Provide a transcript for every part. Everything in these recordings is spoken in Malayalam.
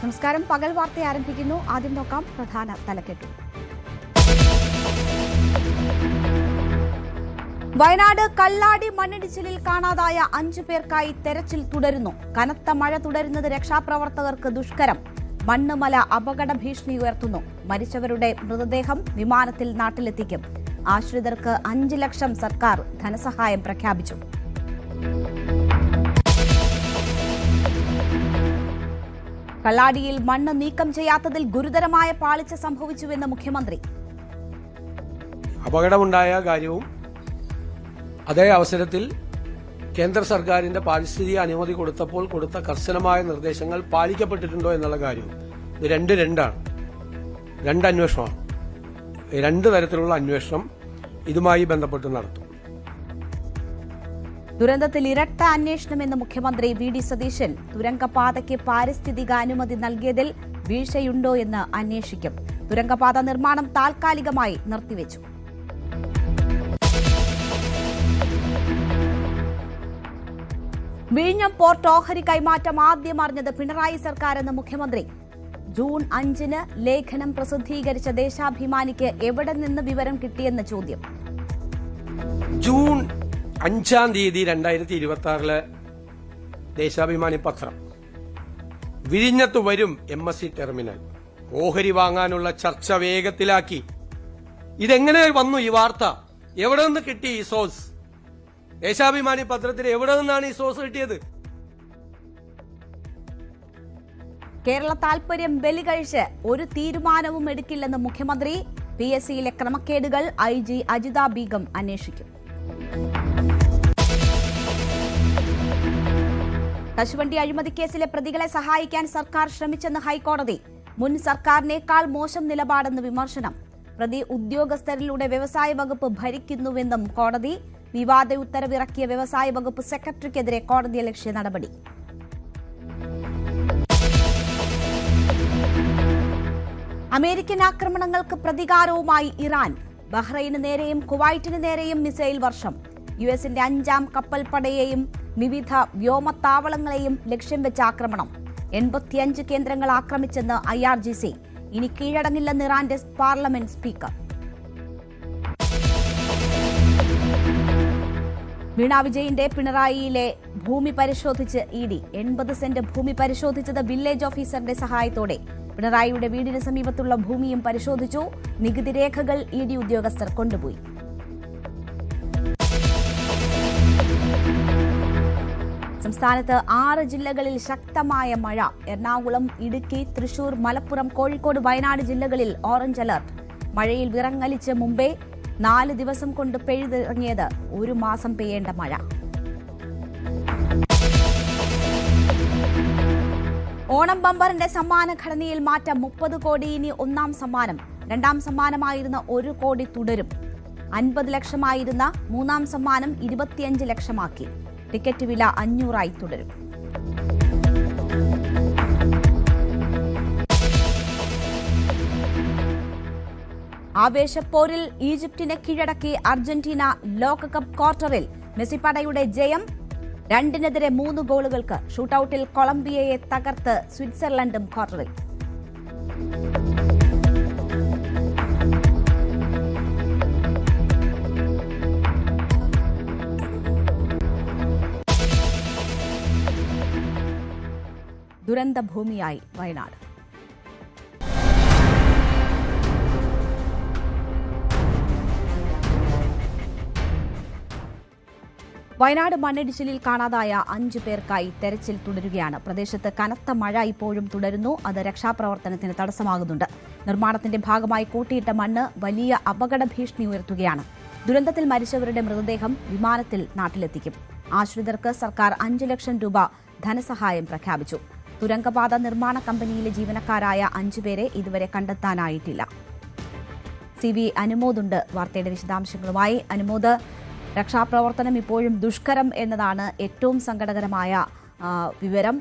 നമസ്കാരം. പകൽ വാർത്ത ആരംഭിക്കുന്നു. ആദ്യം നോക്കാം പ്രധാന തലക്കെട്ടു. വയനാട് കല്ലാടി മണ്ണിടിച്ചിലിൽ കാണാതായ 5 പേർക്കായി തെരച്ചിൽ തുടരുന്നു. കനത്ത മഴ തുടരുന്നത് രക്ഷാപ്രവർത്തകർക്ക് ദുഷ്കരം. മണ്ണുമല അപകട ഭീഷണി ഉയർത്തുന്നു. മരിച്ചവരുടെ മൃതദേഹം വിമാനത്തിൽ നാട്ടിലെത്തിക്കും. ആശ്രിതർക്ക് 5 ലക്ഷം സർക്കാർ ധനസഹായം പ്രഖ്യാപിച്ചു. കള്ളാടിയിൽ മണ്ണ് നീക്കം ചെയ്യാത്തതിൽ ഗുരുതരമായ പാളിച്ച സംഭവിച്ചുവെന്ന് മുഖ്യമന്ത്രി. അപകടമുണ്ടായ കാര്യവും അതേ അവസരത്തിൽ കേന്ദ്ര സർക്കാരിന്റെ പാരിസ്ഥിതിക അനുമതി കൊടുത്തപ്പോൾ കൊടുത്ത കർശനമായ നിർദ്ദേശങ്ങൾ പാലിക്കപ്പെട്ടിട്ടുണ്ടോ എന്നുള്ള കാര്യവും ഇത് രണ്ടാണ്. അന്വേഷണമാണ്. 2 തരത്തിലുള്ള അന്വേഷണം ഇതുമായി ബന്ധപ്പെട്ട് നടത്തും. ദുരന്തത്തിൽ ഇരട്ട അന്വേഷണമെന്ന് മുഖ്യമന്ത്രി വി.ഡി. സതീശൻ. തുരങ്കപാതയ്ക്ക് പാരിസ്ഥിതിക അനുമതി നൽകിയതിൽ വീഴ്ചയുണ്ടോ എന്ന് അന്വേഷിക്കും. തുരങ്കപാത നിർമ്മാണം താൽക്കാലികമായി നിർത്തിവെച്ചു. വിഴിഞ്ഞം പോർട്ട് ഓഹരി കൈമാറ്റം ആദ്യം അറിഞ്ഞത് പിണറായി സർക്കാരെന്ന് മുഖ്യമന്ത്രി. ജൂൺ 5-ന് ലേഖനം പ്രസിദ്ധീകരിച്ച ദേശാഭിമാനിക്ക് എവിടെ നിന്ന് വിവരം കിട്ടിയെന്ന് ചോദ്യം. ജൂൺ 5-ാം തീയതി 2026 ദേശാഭിമാനി പത്രം വിഴിഞ്ഞത്ത് വരും MSC ടെർമിനൽ. ഓഹരി വാങ്ങാനുള്ള ചർച്ച വേഗത്തിലാക്കി. ഇതെങ്ങനെ വന്നു ഈ വാർത്ത? എവിടെ നിന്ന് കിട്ടി ഈ സോഴ്സ്? ദേശാഭിമാനി പത്രത്തിൽ എവിടെ നിന്നാണ് ഈ സോഴ്സ് കിട്ടിയത്? കേരള താൽപര്യം ബലികഴിച്ച് ഒരു തീരുമാനവും എടുക്കില്ലെന്ന് മുഖ്യമന്ത്രി. PSCയിലെ ക്രമക്കേടുകൾ IG അജിത ബീഗം അന്വേഷിക്കും. കശുവണ്ടി അഴിമതി കേസിലെ പ്രതികളെ സഹായിക്കാൻ സർക്കാർ ശ്രമിച്ചെന്ന് ഹൈക്കോടതി. മുൻ സർക്കാരിനേക്കാൾ മോശം നിലപാടെന്ന് വിമർശനം. പ്രതി ഉദ്യോഗസ്ഥരിലൂടെ വ്യവസായ വകുപ്പ് ഭരിക്കുന്നുവെന്നും കോടതി. വിവാദ ഉത്തരവിറക്കിയ വ്യവസായ വകുപ്പ് സെക്രട്ടറിക്കെതിരെ കോടതിയലക്ഷ്യ നടപടി. അമേരിക്കൻ ആക്രമണങ്ങൾക്ക് പ്രതികാരവുമായി ഇറാൻ. ബഹ്റൈന് നേരെയും കുവൈറ്റിന് നേരെയും മിസൈൽ വർഷം. US-ന്റെ 5-ാം കപ്പൽപ്പടയെയും വിവിധ വ്യോമത്താവളങ്ങളെയും ലക്ഷ്യം വെച്ച ആക്രമണം. 85 കേന്ദ്രങ്ങൾ ആക്രമിച്ചെന്ന് IRGC. ഇനി കീഴടങ്ങില്ലെന്ന് ഇറാന്റെ പാർലമെന്റ് സ്പീക്കർ. വീണ വിജയന്റെ പിണറായിയിലെ ഭൂമി പരിശോധിച്ച് ED. 80 സെന്റ് ഭൂമി പരിശോധിച്ചത് വില്ലേജ് ഓഫീസറുടെ സഹായത്തോടെ. പിണറായിയുടെ വീടിന് സമീപത്തുള്ള ഭൂമിയും പരിശോധിച്ചു. നികുതി രേഖകൾ ED ഉദ്യോഗസ്ഥർ കൊണ്ടുപോയി. സംസ്ഥാനത്ത് 6 ജില്ലകളിൽ ശക്തമായ മഴ. എറണാകുളം, ഇടുക്കി, തൃശൂർ, മലപ്പുറം, കോഴിക്കോട്, വയനാട് ജില്ലകളിൽ ഓറഞ്ച് അലർട്ട്. മഴയിൽ വിറങ്ങലിച്ച് മുംബൈ. 4 ദിവസം കൊണ്ട് പെയ്തിറങ്ങിയത് 1 മാസം പെയ്യേണ്ട മഴ. ഓണം ബമ്പറിന്റെ സമ്മാന ഘടനയിൽ മാറ്റം. 30 കോടി ഇനി 1-ാം സമ്മാനം. 2-ാം സമ്മാനമായിരുന്ന 1 കോടി തുടരും. 50 ലക്ഷമായിരുന്ന 3-ാം സമ്മാനം 25 ലക്ഷമാക്കി. ടിക്കറ്റ് വില 500 തുടരും. ആവേശപ്പോരിൽ ഈജിപ്തിനെ കീഴടക്കി അർജന്റീന. ലോകകപ്പ് ക്വാർട്ടറിൽ മെസ്സിപ്പടയുടെ ജയം. 2-നെതിരെ 3 ഗോളുകൾക്ക്. ഷൂട്ടൌട്ടിൽ കൊളംബിയയെ തകർത്ത് സ്വിറ്റ്സർലൻഡും ക്വാർട്ടറിൽ. ദുരന്തഭൂമിയായി വയനാട്. വയനാട് മണ്ണിടിച്ചിലിൽ കാണാതായ 5 പേർക്കായി തെരച്ചിൽ തുടരുകയാണ്. പ്രദേശത്ത് കനത്ത മഴ ഇപ്പോഴും തുടരുന്നു. അത് രക്ഷാപ്രവർത്തനത്തിന് തടസ്സമാകുന്നുണ്ട്. നിർമ്മാണത്തിന്റെ ഭാഗമായി കൂട്ടിയിട്ട മണ്ണ് വലിയ അപകട ഭീഷണി ഉയർത്തുകയാണ്. ദുരന്തത്തിൽ മരിച്ചവരുടെ മൃതദേഹം വിമാനത്തിൽ നാട്ടിലെത്തിക്കും. ആശ്രിതർക്ക് സർക്കാർ 5 ലക്ഷം രൂപ ധനസഹായം പ്രഖ്യാപിച്ചു. തുരങ്കപാത നിർമ്മാണ കമ്പനിയിലെ ജീവനക്കാരായ 5 പേരെ ഇതുവരെ കണ്ടെത്താനായിട്ടില്ല. CV അനുമോദുണ്ട് വാർത്തയുടെ വിശദാംശങ്ങളുമായി. അനുമോദ്, രക്ഷാപ്രവർത്തനം ഇപ്പോഴും ദുഷ്കരം എന്നതാണ് ഏറ്റവും സങ്കടകരമായ വിവരം.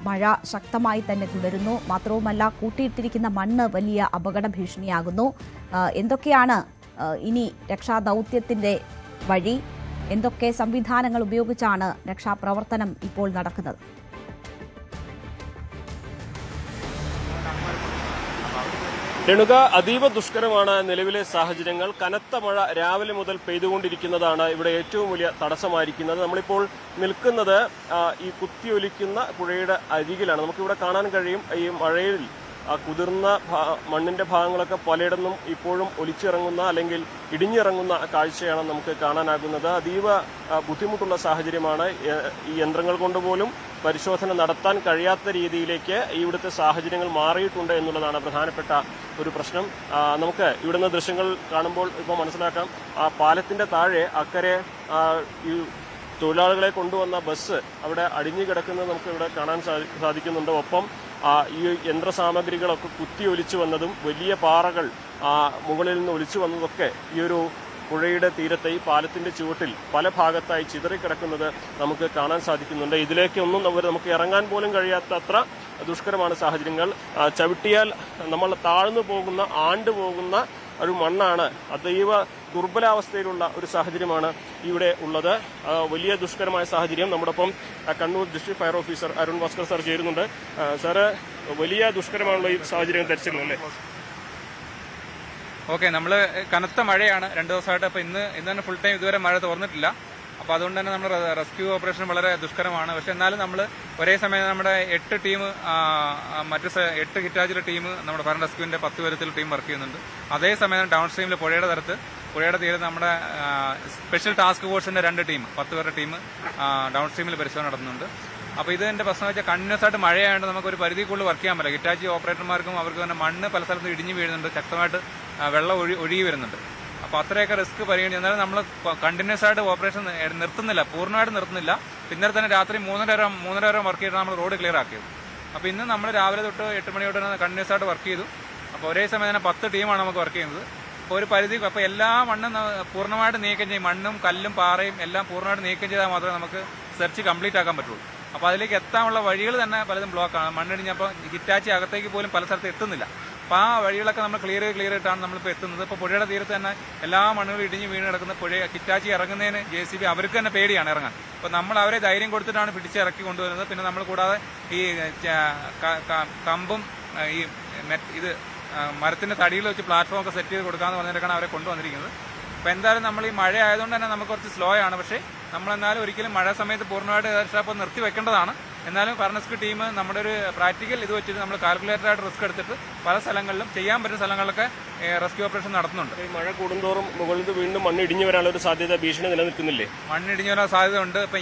മഴ ശക്തമായി തന്നെ തുടരുന്നു. മാത്രവുമല്ല, കൂട്ടിയിട്ടിരിക്കുന്ന മണ്ണ് വലിയ അപകട ഭീഷണിയാകുന്നു. എന്തൊക്കെയാണ് ഇനി രക്ഷാദൗത്യത്തിന്റെ വഴി? എന്തൊക്കെ സംവിധാനങ്ങൾ ഉപയോഗിച്ചാണ് രക്ഷാപ്രവർത്തനം ഇപ്പോൾ നടക്കുന്നത്? രേണുക, അതീവ ദുഷ്കരമാണ് നിലവിലെ സാഹചര്യങ്ങൾ. കനത്ത മഴ രാവിലെ മുതൽ പെയ്തുകൊണ്ടിരിക്കുന്നതാണ് ഇവിടെ ഏറ്റവും വലിയ തടസ്സമായിരിക്കുന്നത്. നമ്മളിപ്പോൾ നിൽക്കുന്നത് ഈ കുത്തിയൊലിക്കുന്ന പുഴയുടെ അരികിലാണ്. നമുക്കിവിടെ കാണാൻ കഴിയും ഈ മഴയിൽ കുതിർന്ന മണ്ണിന്റെ ഭാഗങ്ങളൊക്കെ പലയിടത്തും ഇപ്പോഴും ഒലിച്ചിറങ്ങുന്ന അല്ലെങ്കിൽ ഇടിഞ്ഞിറങ്ങുന്ന കാഴ്ചയാണ് നമുക്ക് കാണാനാകുന്നത്. അതീവ ബുദ്ധിമുട്ടുള്ള സാഹചര്യമാണ്. ഈ യന്ത്രങ്ങൾ കൊണ്ടുപോലും പരിശോധന നടത്താൻ കഴിയാത്ത രീതിയിലേക്ക് ഇവിടുത്തെ സാഹചര്യങ്ങൾ മാറിയിട്ടുണ്ട് എന്നുള്ളതാണ് പ്രധാനപ്പെട്ട ഒരു പ്രശ്നം. നമുക്ക് ഇവിടുന്ന് ദൃശ്യങ്ങൾ കാണുമ്പോൾ ഇപ്പോൾ മനസ്സിലാക്കാം, ആ പാലത്തിന്റെ താഴെ അക്കരെ ഈ തൊഴിലാളികളെ കൊണ്ടുവന്ന ബസ് അവിടെ അടിഞ്ഞു കിടക്കുന്നത് നമുക്ക് ഇവിടെ കാണാൻ സാധിക്കുന്നുണ്ട്. ഒപ്പം ഈ യന്ത്രസാമഗ്രികളൊക്കെ കുത്തി ഒലിച്ചു വന്നതും വലിയ പാറകൾ മുകളിൽ നിന്ന് ഒലിച്ചു വന്നതൊക്കെ ഈ ഒരു പുഴയുടെ തീരത്തെ ഈ പാലത്തിന്റെ ചുവട്ടിൽ പല ഭാഗത്തായി ചിതറിക്കിടക്കുന്നത് നമുക്ക് കാണാൻ സാധിക്കുന്നുണ്ട്. ഇതിലേക്കൊന്നും നമുക്ക് ഇറങ്ങാൻ പോലും കഴിയാത്ത അത്ര ദുഷ്കരമാണ് സാഹചര്യങ്ങൾ. ചവിട്ടിയാൽ നമ്മൾ താഴ്ന്നു പോകുന്ന ആണ്ടുപോകുന്ന ഒരു മണ്ണാണ്. അതീവ ദുർബലാവസ്ഥയിലുള്ള ഒരു സാഹചര്യമാണ് ഇവിടെ ഉള്ളത്. വലിയ ദുഷ്കരമായ സാഹചര്യം. നമ്മോടൊപ്പം Kannur district fire officer Arun Bhaskar sir ചേരുന്നുണ്ട്. സാറ്, വലിയ ദുഷ്കരമാണല്ലോ ഈ സാഹചര്യം തെരച്ചിലല്ലേ? ഓക്കെ, നമ്മൾ കനത്ത മഴയാണ് 2 ദിവസമായിട്ട്. അപ്പോൾ ഇന്ന് തന്നെ ഫുൾ ടൈം ഇതുവരെ മഴ തോർന്നിട്ടില്ല. അപ്പോൾ അതുകൊണ്ട് തന്നെ നമ്മുടെ റെസ്ക്യൂ ഓപ്പറേഷൻ വളരെ ദുഷ്കരമാണ്. പക്ഷെ എന്നാലും നമ്മൾ ഒരേ സമയം നമ്മുടെ 8 ടീം, മറ്റ് 8 ഹിറ്റാച്ചിലെ ടീം, നമ്മുടെ ഫയർ റെസ്ക്യൂവിന്റെ 10 പേരത്തിൽ ടീം വർക്ക് ചെയ്യുന്നുണ്ട്. അതേസമയം ഡൗൺ സ്ട്രീമിൽ പുഴയുടെ തീരത്ത് നമ്മുടെ സ്പെഷ്യൽ ടാസ്ക് ഫോഴ്സിന്റെ 2 ടീം, 10 പേരുടെ ടീം ഡൗൺ സ്ട്രീമിൽ പരിശോധന നടത്തുന്നുണ്ട്. അപ്പോൾ ഇതിന്റെ പ്രശ്നം വെച്ചാൽ കണ്ടിന്യൂസ് ആയിട്ട് മഴയായതുകൊണ്ട് നമുക്ക് ഒരു പരിധി കൂടുതൽ വർക്ക് ചെയ്യാൻ പറ്റില്ല. ഹിറ്റാച്ചി ഓപ്പറേറ്റർമാർക്കും അവർക്ക് തന്നെ മണ്ണ് പല സ്ഥലത്തും ഇടിഞ്ഞു വീഴുന്നുണ്ട്, ശക്തമായിട്ട് വെള്ളം ഒഴുകി വരുന്നുണ്ട്. അപ്പോൾ അത്രയൊക്കെ റിസ്ക് പരിഗണിച്ച് എന്നാലും നമ്മൾ കണ്ടിന്യൂസ് ആയിട്ട് ഓപ്പറേഷൻ നിർത്തുന്നില്ല, പൂർണ്ണമായിട്ട് നിർത്തുന്നില്ല. ഇന്നലെ തന്നെ രാത്രി 3:30 വരെ വർക്ക് ചെയ്തിട്ട് നമ്മൾ റോഡ് ക്ലിയർ ആക്കിയത്. അപ്പോൾ ഇന്ന് നമ്മൾ രാവിലെ തൊട്ട് 8 മണി തൊട്ട് കണ്ടിന്യൂസ് ആയിട്ട് വർക്ക് ചെയ്തു. അപ്പോൾ ഒരേ സമയം തന്നെ 10 ടീമാണ് നമുക്ക് വർക്ക് ചെയ്യുന്നത്. അപ്പോൾ ഒരു പരിധി, അപ്പോൾ എല്ലാ മണ്ണും പൂർണ്ണമായിട്ട് നീക്കം ചെയ്യും. മണ്ണും കല്ലും പാറയും എല്ലാം പൂർണ്ണമായിട്ട് നീക്കം ചെയ്താൽ മാത്രമേ നമുക്ക് സെർച്ച് കംപ്ലീറ്റ് ആക്കാൻ പറ്റുള്ളൂ. അപ്പോൾ അതിലേക്ക് എത്താനുള്ള വഴികൾ തന്നെ പലതും ബ്ലോക്കാണ്. മണ്ണിടിഞ്ഞപ്പോൾ ഹിറ്റാച്ചി അകത്തേക്ക് പോലും പല സ്ഥലത്ത് എത്തുന്നില്ല. അപ്പോൾ ആ വഴികളൊക്കെ നമ്മൾ ക്ലിയർ ചെയ്തിട്ടാണ് നമ്മളിപ്പോൾ എത്തുന്നത്. ഇപ്പോൾ പുഴയുടെ തീരത്ത് തന്നെ എല്ലാ മണ്ണുകളും ഇടിഞ്ഞ് വീണ് കിടക്കുന്ന പുഴ ഹിറ്റാച്ചി ഇറങ്ങുന്നതിന് JCB അവർക്ക് തന്നെ പേടിയാണ് ഇറങ്ങാൻ. അപ്പോൾ നമ്മൾ അവരെ ധൈര്യം കൊടുത്തിട്ടാണ് പിടിച്ചിറക്കി കൊണ്ടുവരുന്നത്. പിന്നെ നമ്മൾ കൂടാതെ ഈ കമ്പും ഈ ഇത് മരത്തിന്റെ തടിയിൽ വെച്ച് പ്ലാറ്റ്ഫോം ഒക്കെ സെറ്റ് ചെയ്ത് കൊടുക്കാമെന്ന് പറഞ്ഞിട്ടാണ് അവരെ കൊണ്ടുവന്നിരിക്കുന്നത്. അപ്പോൾ എന്തായാലും നമ്മൾ ഈ മഴ ആയതുകൊണ്ട് തന്നെ നമുക്ക് കുറച്ച് സ്ലോ ആണ്. പക്ഷേ നമ്മളെന്നാലും ഒരിക്കലും മഴ സമയത്ത് പൂർണ്ണമായിട്ട് രക്ഷാപ്പം നിർത്തി വെക്കേണ്ടതാണ്. എന്നാലും ഫയർ റെസ്ക്യൂ ടീം നമ്മുടെ ഒരു പ്രാക്ടിക്കൽ ഇത് വെച്ചിട്ട് നമ്മൾ കാൽക്കുലേറ്റഡ് ആയിട്ട് റിസ്ക് എടുത്തിട്ട് പല സ്ഥലങ്ങളിലും ചെയ്യാൻ പറ്റുന്ന സ്ഥലങ്ങളിലൊക്കെ റെസ്ക്യൂ ഓപ്പറേഷൻ നടത്തുന്നുണ്ട്. ഈ മഴ കൂടുന്തോറും മുകളിൽ വീണ്ടും മണ്ണ് ഇടിഞ്ഞു വരാനുള്ള ഒരു സാധ്യത, ഭീഷണി നിലനിൽക്കുന്നില്ലേ? മണ്ണ് ഇടിഞ്ഞു വരാൻ സാധ്യത ഉണ്ട്. ഇപ്പം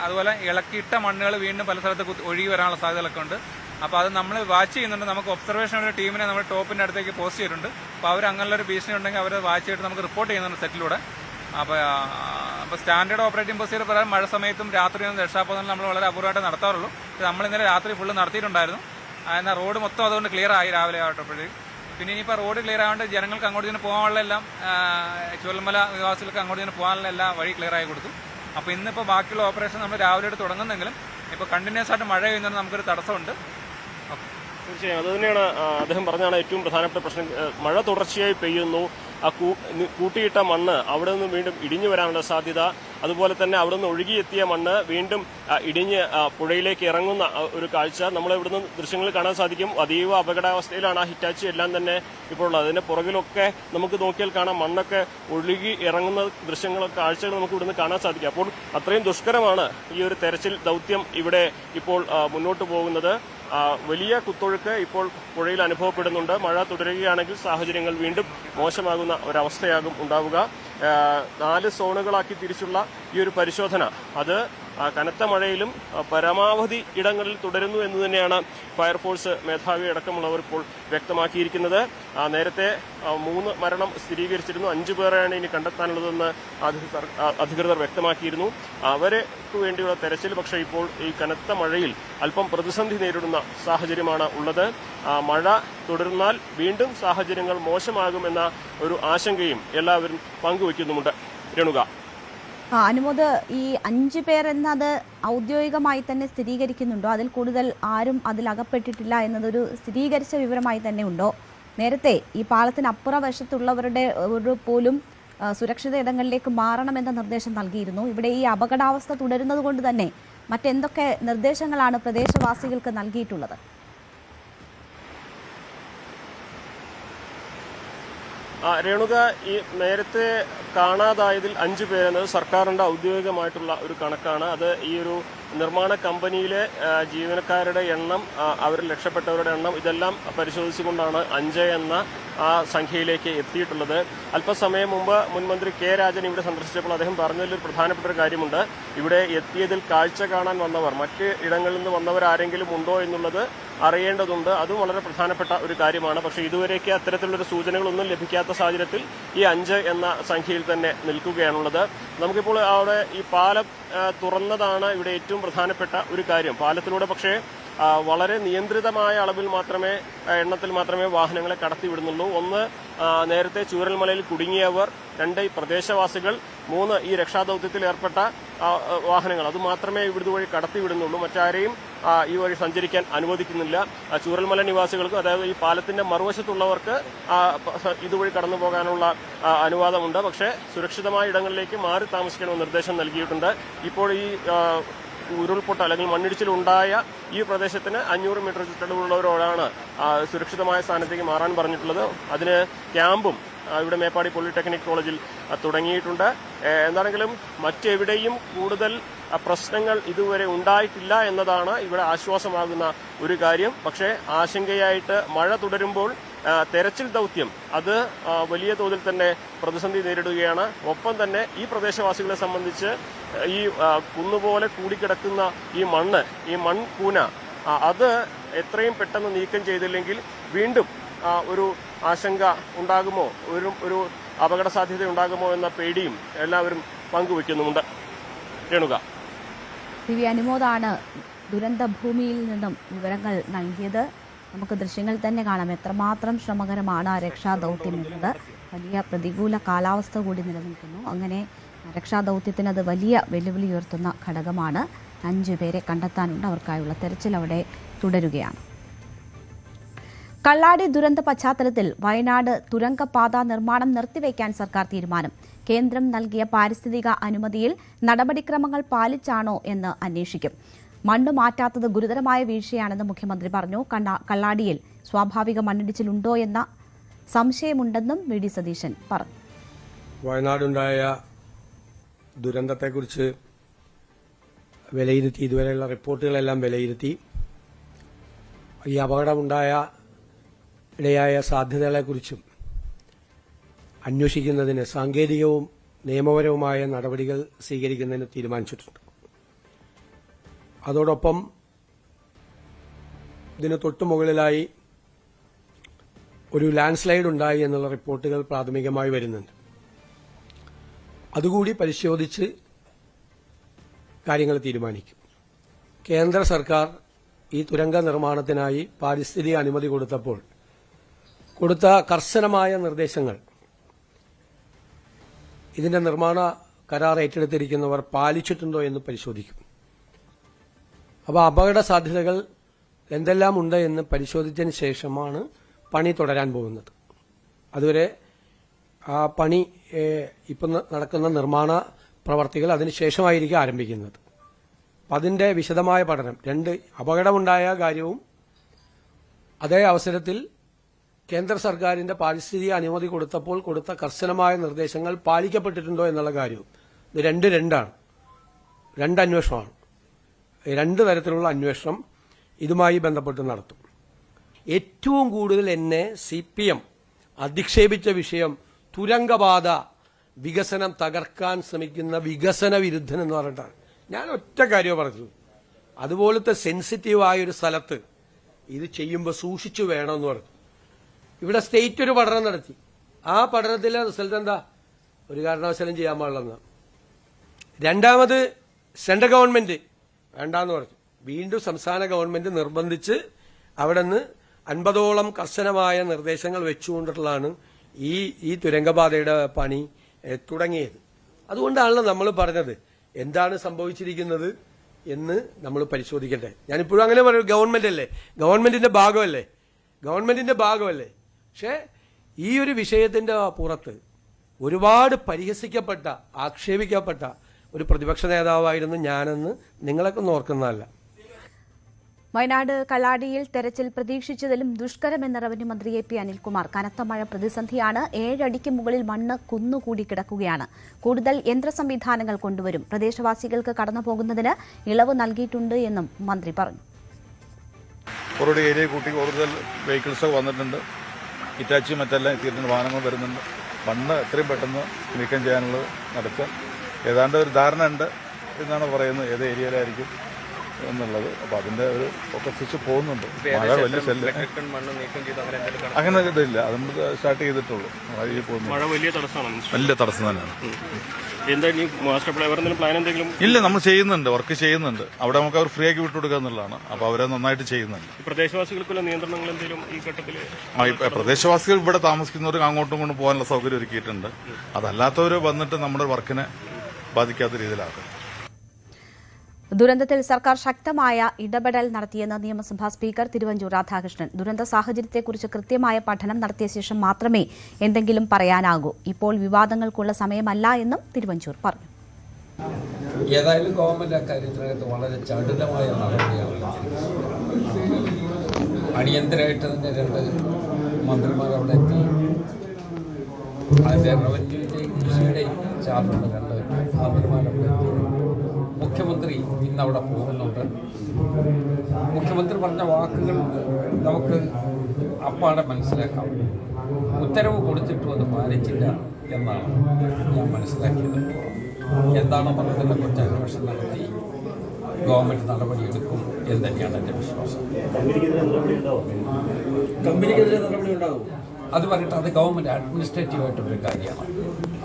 അതുപോലെ ഇളക്കിയിട്ട മണ്ണുകൾ വീണ്ടും പല സ്ഥലത്ത് ഒഴുകി വരാനുള്ള സാധ്യതകളൊക്കെ ഉണ്ട്. അപ്പോൾ അത് നമ്മൾ വാച്ച് ചെയ്യുന്നുണ്ട്. നമുക്ക് ഒബ്സർവേഷൻ ഒരു ടീമിനെ നമ്മൾ ടോപ്പിന്റെ അടുത്തേക്ക് പോസ്റ്റ് ചെയ്തിട്ടുണ്ട്. അപ്പോൾ അവർ അങ്ങനെയുള്ളൊരു ഭീഷണി ഉണ്ടെങ്കിൽ അവർ വാച്ച് ചെയ്തിട്ട് നമുക്ക് റിപ്പോർട്ട് ചെയ്യുന്നുണ്ട് സെറ്റിലൂടെ. അപ്പോൾ സ്റ്റാൻഡേർഡ് ഓപ്പറേറ്റിംഗ് പ്രൊസീജിയർ പ്രകാരം മഴ സമയത്തും രാത്രിയൊന്നും രക്ഷാപ്രവർത്തനം നമ്മൾ വളരെ അപൂർവമായിട്ട് നടത്താറുള്ളൂ. നമ്മൾ ഇന്നലെ രാത്രി ഫുള്ള് നടത്തിയിട്ടുണ്ടായിരുന്നു. എന്നാൽ റോഡ് മൊത്തം അതുകൊണ്ട് ക്ലിയർ ആയി രാവിലെ ആവട്ടപ്പോഴേക്കും. പിന്നെ ഇനിയിപ്പോൾ റോഡ് ക്ലിയർ ആയതുകൊണ്ട് ജനങ്ങൾക്ക് അങ്ങോട്ട് ഇതിന് പോകാനുള്ള എല്ലാം, ചുവൽമല നിവാസികൾക്ക് അങ്ങോട്ട് ഇതിന് പോകാനുള്ള എല്ലാ വഴി ക്ലിയർ ആയി കൊടുത്തു. അപ്പോൾ ഇന്നിപ്പോൾ ബാക്കിയുള്ള ഓപ്പറേഷൻ നമ്മൾ രാവിലെ തുടങ്ങുന്നെങ്കിലും ഇപ്പോൾ കണ്ടിന്യൂസ് ആയിട്ട് മഴ പെയ്യുന്നതിന് നമുക്കൊരു തടസ്സമുണ്ട്. തീർച്ചയായും അത് തന്നെയാണ് അദ്ദേഹം പറഞ്ഞാണ് ഏറ്റവും പ്രധാനപ്പെട്ട പ്രശ്നം. മഴ തുടർച്ചയായി പെയ്യുന്നു. ആ കൂട്ടിയിട്ട മണ്ണ് അവിടെ നിന്ന് വീണ്ടും ഇടിഞ്ഞു വരാനുള്ള സാധ്യത, അതുപോലെ തന്നെ അവിടെ നിന്ന് ഒഴുകിയെത്തിയ മണ്ണ് വീണ്ടും ഇടിഞ്ഞ് പുഴയിലേക്ക് ഇറങ്ങുന്ന ഒരു കാഴ്ച നമ്മൾ ഇവിടുന്ന് ദൃശ്യങ്ങളിൽ കാണാൻ സാധിക്കും. അതീവ അപകടാവസ്ഥയിലാണ് ആ ഹിറ്റാച്ചി എല്ലാം തന്നെ ഇപ്പോൾ ഉള്ളത്. അതിന്റെ പുറകിലൊക്കെ നമുക്ക് നോക്കിയാൽ കാണാം മണ്ണൊക്കെ ഒഴുകി ഇറങ്ങുന്ന ദൃശ്യങ്ങളൊക്കെ കാഴ്ചകൾ നമുക്ക് ഇവിടുന്ന് കാണാൻ സാധിക്കും. അപ്പോൾ അത്രയും ദുഷ്കരമാണ് ഈ ഒരു തെരച്ചിൽ ദൗത്യം ഇവിടെ ഇപ്പോൾ മുന്നോട്ട് പോകുന്നത്. വലിയ കുത്തൊഴുക്ക് ഇപ്പോൾ പുഴയിൽ അനുഭവപ്പെടുന്നുണ്ട്. മഴ തുടരുകയാണെങ്കിൽ സാഹചര്യങ്ങൾ വീണ്ടും മോശമാകുന്ന ഒരവസ്ഥയാകും ഉണ്ടാവുക. 4 സോണുകളാക്കി തിരിച്ചുള്ള ഈ ഒരു പരിശോധന അത് കനത്ത മഴയിലും പരമാവധി ഇടങ്ങളിൽ തുടരുന്നു എന്ന് തന്നെയാണ് ഫയർഫോഴ്സ് മേധാവി അടക്കമുള്ളവർ ഇപ്പോൾ വ്യക്തമാക്കിയിരിക്കുന്നത്. നേരത്തെ 3 മരണം സ്ഥിരീകരിച്ചിരുന്നു. 5 പേരെയാണ് ഇനി കണ്ടെത്താനുള്ളതെന്ന് അധികൃതർ വ്യക്തമാക്കിയിരുന്നു. അവർക്ക് വേണ്ടിയുള്ള തെരച്ചിൽ പക്ഷേ ഇപ്പോൾ ഈ കനത്ത മഴയിൽ അല്പം പ്രതിസന്ധി നേരിടുന്ന സാഹചര്യമാണ് ഉള്ളത്. മഴ തുടർന്നാൽ വീണ്ടും സാഹചര്യങ്ങൾ മോശമാകുമെന്ന ഒരു ആശങ്കയും എല്ലാവരും പങ്കുവയ്ക്കുന്നുമുണ്ട്. രേണുക, അനുമോദ്, ഈ 5 പേർ എന്നത് ഔദ്യോഗികമായി തന്നെ സ്ഥിരീകരിക്കുന്നുണ്ടോ? അതിൽ കൂടുതൽ ആരും അതിൽ അകപ്പെട്ടിട്ടില്ല എന്നതൊരു സ്ഥിരീകരിച്ച വിവരമായി തന്നെ ഉണ്ടോ? നേരത്തെ ഈ പാലത്തിനപ്പുറ വശത്തുള്ളവരുടെ പോലും സുരക്ഷിത ഇടങ്ങളിലേക്ക് മാറണമെന്ന നിർദ്ദേശം നൽകിയിരുന്നു. ഇവിടെ ഈ അപകടാവസ്ഥ തുടരുന്നത് കൊണ്ട് തന്നെ മറ്റെന്തൊക്കെ നിർദ്ദേശങ്ങളാണ് പ്രദേശവാസികൾക്ക് നൽകിയിട്ടുള്ളത്? രേണുക, ഈ നേരത്തെ കാണാതായതിൽ 5 പേരെന്നത് സർക്കാരിന്റെ ഔദ്യോഗികമായിട്ടുള്ള ഒരു കണക്കാണ്. അത് ഈ ഒരു നിർമ്മാണ കമ്പനിയിലെ ജീവനക്കാരുടെ എണ്ണം, അവരിൽ രക്ഷപ്പെട്ടവരുടെ എണ്ണം ഇതെല്ലാം പരിശോധിച്ചുകൊണ്ടാണ് 5 എന്ന ആ സംഖ്യയിലേക്ക് എത്തിയിട്ടുള്ളത്. അല്പസമയം മുമ്പ് മുൻമന്ത്രി കെ രാജൻ ഇവിടെ സന്ദർശിച്ചപ്പോൾ അദ്ദേഹം പറഞ്ഞതിലൊരു പ്രധാനപ്പെട്ട ഒരു കാര്യമുണ്ട്. ഇവിടെ എത്തിയതിൽ കാഴ്ച കാണാൻ വന്നവർ, മറ്റ് ഇടങ്ങളിൽ നിന്ന് വന്നവരാരെങ്കിലും ഉണ്ടോ എന്നുള്ളത് അറിയേണ്ടതുണ്ട്. അതും വളരെ പ്രധാനപ്പെട്ട ഒരു കാര്യമാണ്. പക്ഷേ ഇതുവരേക്ക് അത്തരത്തിലുള്ളൊരു സൂചനകളൊന്നും ലഭിക്കാത്ത സാഹചര്യത്തിൽ ഈ 5 എന്ന സംഖ്യയിൽ തന്നെ നിൽക്കുകയാണുള്ളത്. നമുക്കിപ്പോൾ അവിടെ ഈ പാലം തുറന്നതാണ് ഇവിടെ ഏറ്റവും പ്രധാനപ്പെട്ട ഒരു കാര്യം. പാലത്തിലൂടെ പക്ഷേ വളരെ നിയന്ത്രിതമായ അളവിൽ മാത്രമേ, എണ്ണത്തിൽ മാത്രമേ വാഹനങ്ങളെ കടത്തിവിടുന്നുള്ളൂ. 1, നേരത്തെ ചൂരൽമലയിൽ കുടുങ്ങിയവർ, 2 ഈ പ്രദേശവാസികൾ, 3 ഈ രക്ഷാദൌത്യത്തിൽ ഏർപ്പെട്ട വാഹനങ്ങൾ. അത് മാത്രമേ ഇതുവഴി കടത്തിവിടുന്നുള്ളൂ. മറ്റാരെയും ഈ വഴി സഞ്ചരിക്കാൻ അനുവദിക്കുന്നില്ല. ചൂരൽമല നിവാസികൾക്ക്, അതായത് ഈ പാലത്തിന്റെ മറുവശത്തുള്ളവർക്ക് ഇതുവഴി കടന്നു പോകാനുള്ള അനുവാദമുണ്ട്. പക്ഷേ സുരക്ഷിതമായ ഇടങ്ങളിലേക്ക് മാറി താമസിക്കണമെന്ന് നിർദ്ദേശം നൽകിയിട്ടുണ്ട്. ഇപ്പോൾ ഈ ഉരുൾപൊട്ടൽ അല്ലെങ്കിൽ മണ്ണിടിച്ചിലുണ്ടായ ഈ പ്രദേശത്തിന് 500 മീറ്റർ ചുറ്റളവുള്ളവരോടാണ് സുരക്ഷിതമായ സ്ഥാനത്തേക്ക് മാറാൻ പറഞ്ഞിട്ടുള്ളത്. അതിന് ക്യാമ്പും ഇവിടെ മേപ്പാടി പോളിടെക്നിക് കോളേജിൽ തുടങ്ങിയിട്ടുണ്ട്. എന്താണെങ്കിലും മറ്റെവിടെയും കൂടുതൽ പ്രശ്നങ്ങൾ ഇതുവരെ ഉണ്ടായിട്ടില്ല എന്നതാണ് ഇവിടെ ആശ്വാസമാകുന്ന ഒരു കാര്യം. പക്ഷേ ആശങ്കയായിട്ട് മഴ തുടരുമ്പോൾ തെരച്ചിൽ ദൗത്യം അത് വലിയ തോതിൽ തന്നെ പ്രതിസന്ധി നേരിടുകയാണ്. ഒപ്പം തന്നെ ഈ പ്രദേശവാസികളെ സംബന്ധിച്ച് ഈ കുന്നുപോലെ കൂടിക്കിടക്കുന്ന ഈ മൺകൂന അത് എത്രയും പെട്ടെന്ന് നീക്കം ചെയ്തില്ലെങ്കിൽ വീണ്ടും ഒരു ആശങ്ക ഉണ്ടാകുമോ, ഒരു അപകട സാധ്യത ഉണ്ടാകുമോ എന്ന പേടിയും എല്ലാവരും പങ്കുവയ്ക്കുന്നുമുണ്ട്. രേണുക, CV അനുമോദാണ് ദുരന്ത ഭൂമിയിൽ നിന്നും വിവരങ്ങൾ നൽകിയത്. നമുക്ക് ദൃശ്യങ്ങൾ തന്നെ കാണാം എത്രമാത്രം ശ്രമകരമാണ് ആ രക്ഷാദൗത്യം എന്നത്. വലിയ പ്രതികൂല കാലാവസ്ഥ കൂടി നിലനിൽക്കുന്നു. അങ്ങനെ രക്ഷാദൗത്യത്തിന് അത് വലിയ വെല്ലുവിളി ഉയർത്തുന്ന ഘടകമാണ്. 5 പേരെ കണ്ടെത്താനുണ്ട്. അവർക്കായുള്ള തെരച്ചിൽ അവിടെ തുടരുകയാണ്. കള്ളാടി ദുരന്ത പശ്ചാത്തലത്തിൽ വയനാട് തുരങ്കപാത നിർമ്മാണം നിർത്തിവെക്കാൻ സർക്കാർ തീരുമാനം. കേന്ദ്രം നൽകിയ പാരിസ്ഥിതിക അനുമതിയിൽ നടപടിക്രമങ്ങൾ പാലിച്ചാണോ എന്ന് അന്വേഷിക്കും. മണ്ണ് മാറ്റാത്തത് ഗുരുതരമായ വീഴ്ചയാണെന്ന് മുഖ്യമന്ത്രി പറഞ്ഞു. കള്ളാടിയിൽ സ്വാഭാവിക മണ്ണിടിച്ചിലുണ്ടോ എന്ന സംശയമുണ്ടെന്നും VD സതീശൻ പറഞ്ഞു. വയനാടുണ്ടായ ദുരന്തത്തെക്കുറിച്ച് വിലയിരുത്തി, ഇതുവരെയുള്ള റിപ്പോർട്ടുകളെല്ലാം വിലയിരുത്തി, ഈ അപകടമുണ്ടായ ഇടയായ സാധ്യതകളെക്കുറിച്ചും അന്വേഷിക്കുന്നതിന് സാങ്കേതികവും നിയമപരവുമായ നടപടികൾ സ്വീകരിക്കുന്നതിന് തീരുമാനിച്ചിട്ടുണ്ട്. അതോടൊപ്പം ഇതിന് തൊട്ടുമുകളിലായി ഒരു ലാൻഡ് സ്ലൈഡ് ഉണ്ടായി എന്നുള്ള റിപ്പോർട്ടുകൾ പ്രാഥമികമായി വരുന്നുണ്ട്. അതുകൂടി പരിശോധിച്ച് കാര്യങ്ങൾ തീരുമാനിക്കും. കേന്ദ്ര സർക്കാർ ഈ തുരങ്ക നിർമ്മാണത്തിനായി പാരിസ്ഥിതിക അനുമതി കൊടുത്ത കർശനമായ നിർദ്ദേശങ്ങൾ ഇതിന്റെ നിർമ്മാണ കരാർ ഏറ്റെടുത്തിരിക്കുന്നവർ പാലിച്ചിട്ടുണ്ടോ എന്ന് പരിശോധിക്കും. അപ്പോൾ അപകട സാധ്യതകൾ എന്തെല്ലാം ഉണ്ട് എന്ന് പരിശോധിച്ചതിന് ശേഷമാണ് പണി തുടരാൻ പോകുന്നത്. അതുവരെ ആ പണി ഇപ്പം നടക്കുന്ന നിർമ്മാണ പ്രവർത്തികൾ അതിനുശേഷമായിരിക്കും ആരംഭിക്കുന്നത്. അപ്പം അതിന്റെ വിശദമായ പഠനം, 2 അപകടമുണ്ടായ കാര്യവും അതേ അവസരത്തിൽ കേന്ദ്ര സർക്കാരിന്റെ പാരിസ്ഥിതിക അനുമതി കൊടുത്തപ്പോൾ കൊടുത്ത കർശനമായ നിർദ്ദേശങ്ങൾ പാലിക്കപ്പെട്ടിട്ടുണ്ടോ എന്നുള്ള കാര്യവും, ഇത് 2 അന്വേഷണമാണ്. 2 തരത്തിലുള്ള അന്വേഷണം ഇതുമായി ബന്ധപ്പെട്ട് നടത്തും. ഏറ്റവും കൂടുതൽ എന്നെ CPM അധിക്ഷേപിച്ച വിഷയം തുരങ്കപാത വികസനം തകർക്കാൻ ശ്രമിക്കുന്ന വികസന വിരുദ്ധൻ എന്ന് പറഞ്ഞിട്ടാണ്. ഞാൻ ഒറ്റ കാര്യമേ പറഞ്ഞുള്ളൂ, അതുപോലത്തെ സെൻസിറ്റീവായ ഒരു സ്ഥലത്ത് ഇത് ചെയ്യുമ്പോൾ സൂക്ഷിച്ചു വേണമെന്ന് പറഞ്ഞു. ഇവിടെ സ്റ്റേറ്റ് ഒരു പഠനം നടത്തി. ആ പഠനത്തിലെ റിസൾട്ട് എന്താ? ഒരു കാരണവശാലും ചെയ്യാൻ പാടില്ലെന്ന്. രണ്ടാമത് സെൻട്രൽ ഗവൺമെന്റ് വേണ്ടാന്ന് പറഞ്ഞു. വീണ്ടും സംസ്ഥാന ഗവൺമെന്റ് നിർബന്ധിച്ച് അവിടെ നിന്ന് 50ഓളം കർശനമായ നിർദ്ദേശങ്ങൾ വെച്ചുകൊണ്ടിട്ടുള്ളതാണ് ഈ തുരങ്കപാതയുടെ പണി തുടങ്ങിയത്. അതുകൊണ്ടാണല്ലോ നമ്മൾ പറഞ്ഞത് എന്താണ് സംഭവിച്ചിരിക്കുന്നത് എന്ന് നമ്മൾ പരിശോധിക്കട്ടെ. ഞാനിപ്പോഴും അങ്ങനെ പറയും, ഗവൺമെന്റിന്റെ ഭാഗമല്ലേ. പക്ഷേ ഈ ഒരു വിഷയത്തിന്റെ പുറത്ത് ഒരുപാട് പരിഹസിക്കപ്പെട്ട, ആക്ഷേപിക്കപ്പെട്ട ഒരു പ്രതിപക്ഷ നേതാവായിരുന്നു ഞാനെന്ന് നിങ്ങളൊക്കെ ഓർക്കുന്നതല്ല. വയനാട് കള്ളാടിയിൽ തെരച്ചിൽ പ്രതീക്ഷിച്ചതിലും ദുഷ്കരമെന്ന് റവന്യൂ മന്ത്രി എ പി അനിൽകുമാർ. കനത്ത മഴ പ്രതിസന്ധിയാണ്. 7 അടിക്ക് മുകളിൽ മണ്ണ് കുന്നുകൂടി കിടക്കുകയാണ്. കൂടുതൽ യന്ത്ര സംവിധാനങ്ങൾ കൊണ്ടുവരും. പ്രദേശവാസികൾക്ക് കടന്നുപോകുന്നതിന് ഇളവ് നൽകിയിട്ടുണ്ട് എന്നും മന്ത്രി പറഞ്ഞു. കുറേ ഏരിയ കൂട്ടി കൂടുതൽ വെഹിക്കിൾസ് വന്നിട്ടുണ്ട്. ഇറ്റാച്ചി മറ്റെല്ലാം എത്തിയിട്ടുണ്ട്. വാഹനങ്ങൾ വരുന്നുണ്ട്. മണ്ണ് എത്രയും പെട്ടെന്ന് നീക്കം ചെയ്യാനുള്ളത് നടക്കുക. ഏതാണ്ട് ഒരു ധാരണ ഉണ്ട് എന്നാണ് പറയുന്നത്, ഏത് ഏരിയയിലായിരിക്കും എന്നുള്ളത്. അപ്പോൾ അതിന്റെ ഒരു ഫോക്കസ് പോകുന്നുണ്ട്. മഴ വലിയ അങ്ങനെ ഇതില്ല, അത് നമ്മൾ സ്റ്റാർട്ട് ചെയ്തിട്ടുള്ളൂ. മഴ വലിയ തടസ്സമാണ്. വലിയ തടസ്സം തന്നെയാണ്. ഇല്ല, നമ്മൾ ചെയ്യുന്നുണ്ട്, വർക്ക് ചെയ്യുന്നുണ്ട്. അവിടെ നമുക്ക് അവർ ഫ്രീ ആക്കി വിട്ടുകൊടുക്കുക എന്നുള്ളതാണ്. അപ്പോൾ അവരെ നന്നായിട്ട് ചെയ്യുന്നുണ്ട്. പ്രദേശവാസികൾക്കുള്ള നിയന്ത്രണങ്ങൾ എന്തെങ്കിലും ഈ ഘട്ടത്തിൽ? പ്രദേശവാസികൾ ഇവിടെ താമസിക്കുന്നവർക്ക് അങ്ങോട്ടും ഇങ്ങോട്ടും പോകാനുള്ള സൗകര്യം ഒരുക്കിയിട്ടുണ്ട്. അതല്ലാത്തവർ വന്നിട്ട് നമ്മുടെ വർക്കിനെ ബാധിക്കാത്ത രീതിയിലാക്കും. ദുരന്തത്തിൽ സർക്കാർ ശക്തമായ ഇടപെടൽ നടത്തിയെന്ന് നിയമസഭാ സ്പീക്കർ തിരുവഞ്ചൂർ രാധാകൃഷ്ണൻ. ദുരന്ത സാഹചര്യത്തെക്കുറിച്ച് കൃത്യമായ പഠനം നടത്തിയ ശേഷം മാത്രമേ എന്തെങ്കിലും പറയാനാകൂ. ഇപ്പോൾ വിവാദങ്ങൾക്കുള്ള സമയമല്ല എന്നും തിരുവഞ്ചൂർ പറഞ്ഞു. ഏതായാലും ഗവൺമെന്റ് അക്കാര്യത്തിനകത്ത് വളരെ ചടുലമായ നടപടിയാണ്. അടിയന്തരമായിട്ട് തന്നെ 2 മന്ത്രിമാർ അവിടെ എത്തി. അതിന്റെ റവന്യൂവിന്റെയും കൃഷിയുടെയും ചാർജുള്ള 2 മന്ത്രിമാരവിടെ എത്തി. മുഖ്യമന്ത്രി ഇന്ന് അവിടെ പോകുന്നുണ്ട്. മുഖ്യമന്ത്രി പറഞ്ഞ വാക്കുകൾ നമുക്ക് അപ്പാടെ മനസ്സിലാക്കാം. ഉത്തരവ് കൊടുത്തിട്ടും അത് പാലിച്ചില്ല എന്നാണ് ഞാൻ മനസ്സിലാക്കിയത്. എന്താണെന്നുള്ളതിനെ കുറിച്ച് അന്വേഷണം നടത്തി ഗവൺമെന്റ് നടപടിയെടുക്കും എന്ന് തന്നെയാണ് എൻ്റെ വിശ്വാസം. കമ്പനിക്കെതിരെ നടപടി ഉണ്ടാകും. അത് പറഞ്ഞിട്ട് അത് ഗവൺമെന്റ് അഡ്മിനിസ്ട്രേറ്റീവായിട്ടൊരു കാര്യമാണ്.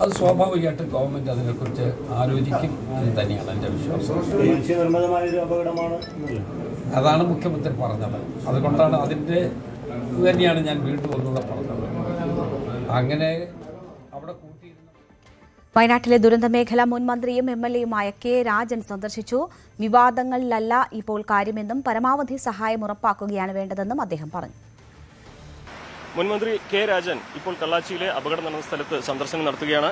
അത് സ്വാഭാവികമായിട്ടും ഗവൺമെന്റ് അതിനെക്കുറിച്ച് ആലോചിക്കും എന്ന് തന്നെയാണ് എൻ്റെ വിശ്വാസം. അതാണ് മുഖ്യമന്ത്രി പറഞ്ഞത്. അതുകൊണ്ടാണ് അതിൻ്റെ തന്നെയാണ് ഞാൻ വീണ്ടും ഒന്നുകൂടെ പറഞ്ഞത്. അങ്ങനെ അവിടെ കൂട്ടിയിരുന്ന വയനാട്ടിലെ ദുരന്തമേഖല മുൻ മന്ത്രിയും MLA-യുമായ കെ രാജൻ സന്ദർശിച്ചു. വിവാദങ്ങളിലല്ല ഇപ്പോൾ കാര്യമെന്നും പരമാവധി സഹായം ഉറപ്പാക്കുകയാണ് വേണ്ടതെന്നും അദ്ദേഹം പറഞ്ഞു. മുൻമന്ത്രി കെ രാജൻ ഇപ്പോൾ കള്ളാച്ചിയിലെ അപകടം നടന്ന സ്ഥലത്ത് സന്ദർശനം നടത്തുകയാണ്.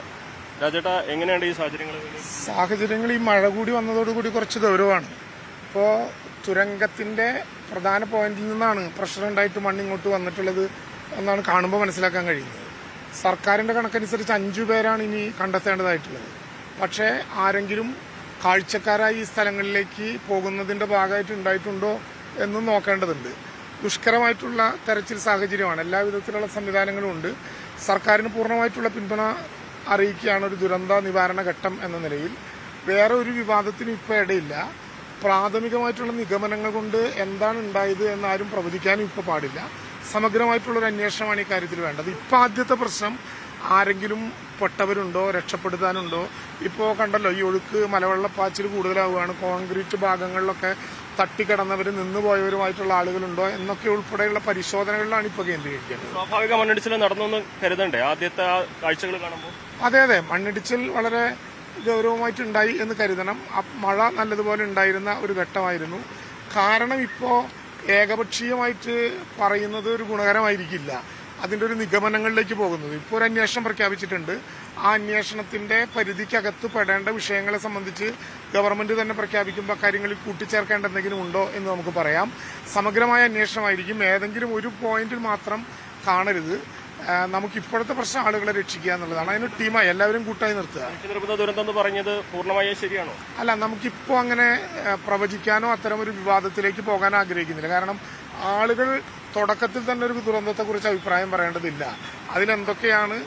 രാജേട്ടാ, എങ്ങനെയാണ് ഈ സാഹചര്യങ്ങൾ? ഈ മഴ കൂടി വന്നതോടുകൂടി കുറച്ച് ഗൗരവമാണ്. ഇപ്പോൾ തുരങ്കത്തിന്റെ പ്രധാന പോയിന്റിൽ നിന്നാണ് പ്രഷർ ഉണ്ടായിട്ട് മണ്ണിങ്ങോട്ട് വന്നിട്ടുള്ളത് എന്നാണ് കാണുമ്പോൾ മനസ്സിലാക്കാൻ കഴിയുന്നത്. സർക്കാരിന്റെ കണക്കനുസരിച്ച് 5 പേരാണ് ഇനി കണ്ടെത്തേണ്ടതായിട്ടുള്ളത്. പക്ഷേ ആരെങ്കിലും കാഴ്ചക്കാരായി ഈ സ്ഥലങ്ങളിലേക്ക് പോകുന്നതിന്റെ ഭാഗമായിട്ട് ഉണ്ടായിട്ടുണ്ടോ എന്നും നോക്കേണ്ടതുണ്ട്. ദുഷ്കരമായിട്ടുള്ള തെരച്ചിൽ സാഹചര്യമാണ്. എല്ലാ വിധത്തിലുള്ള സംവിധാനങ്ങളും ഉണ്ട്. സർക്കാരിന് പൂർണ്ണമായിട്ടുള്ള പിന്തുണ അറിയിക്കുകയാണ് ഒരു ദുരന്ത നിവാരണ ഘട്ടം എന്ന നിലയിൽ. വേറെ ഒരു വിവാദത്തിനും ഇപ്പോൾ ഇടയില്ല. പ്രാഥമികമായിട്ടുള്ള നിഗമനങ്ങൾ കൊണ്ട് എന്താണ് ഉണ്ടായത് എന്നാരും പ്രവചിക്കാനും ഇപ്പോൾ പാടില്ല. സമഗ്രമായിട്ടുള്ളൊരു അന്വേഷണമാണ് ഈ കാര്യത്തിൽ വേണ്ടത്. ഇപ്പോൾ ആദ്യത്തെ പ്രശ്നം ആരെങ്കിലും പെട്ടവരുണ്ടോ, രക്ഷപ്പെടുത്താനുണ്ടോ? ഇപ്പോൾ കണ്ടല്ലോ, ഈ ഒഴുക്ക് മലവെള്ളപ്പാച്ചിൽ കൂടുതലാവുകയാണ്. കോൺക്രീറ്റ് ഭാഗങ്ങളിലൊക്കെ തട്ടിക്കിടന്നവർ നിന്നുപോയവരുമായിട്ടുള്ള ആളുകളുണ്ടോ എന്നൊക്കെ ഉൾപ്പെടെയുള്ള പരിശോധനകളിലാണ് ഇപ്പോൾ കേന്ദ്രീകരിക്കുന്നത്. സ്വാഭാവിക മണ്ണിടിച്ചിൽ നടന്നു കരുതണ്ടേ ആദ്യത്തെ കാഴ്ചകൾ കാണുമ്പോൾ? അതെ, മണ്ണിടിച്ചിൽ വളരെ ഗൗരവമായിട്ടുണ്ടായി എന്ന് കരുതണം. മഴ നല്ലതുപോലെ ഉണ്ടായിരുന്ന ഒരു ഘട്ടമായിരുന്നു. കാരണം ഇപ്പോൾ ഏകപക്ഷീയമായിട്ട് പറയുന്നത് ഒരു ഗുണകരമായിരിക്കില്ല. അതിൻ്റെ ഒരു നിഗമനങ്ങളിലേക്ക് പോകുന്നത്. ഇപ്പോൾ ഒരു അന്വേഷണം പ്രഖ്യാപിച്ചിട്ടുണ്ട്. ആ അന്വേഷണത്തിന്റെ പരിധിക്കകത്ത് പെടേണ്ട വിഷയങ്ങളെ സംബന്ധിച്ച് ഗവൺമെന്റ് തന്നെ പ്രഖ്യാപിക്കുമ്പോൾ കാര്യങ്ങളിൽ കൂട്ടിച്ചേർക്കേണ്ട എന്തെങ്കിലും ഉണ്ടോ എന്ന് നമുക്ക് പറയാം. സമഗ്രമായ അന്വേഷണമായിരിക്കും. ഏതെങ്കിലും ഒരു പോയിന്റിൽ മാത്രം കാണരുത്. നമുക്ക് ഇപ്പോഴത്തെ പ്രശ്നം ആളുകളെ രക്ഷിക്കുക എന്നുള്ളതാണ്. അതിന് ടീമായി എല്ലാവരും കൂട്ടായി നിർത്തുക. ദുരന്തം എന്ന് പറഞ്ഞത് പൂർണ്ണമായും ശരിയാണോ? അല്ല, നമുക്കിപ്പോൾ അങ്ങനെ പ്രവചിക്കാനോ അത്തരമൊരു വിവാദത്തിലേക്ക് പോകാൻ ആഗ്രഹിക്കുന്നില്ല. കാരണം ആളുകൾ തുടക്കത്തിൽ തന്നെ ഒരു ദുരന്തത്തെക്കുറിച്ച് അഭിപ്രായം പറയേണ്ടതില്ല. അതിലെന്തൊക്കെയാണ്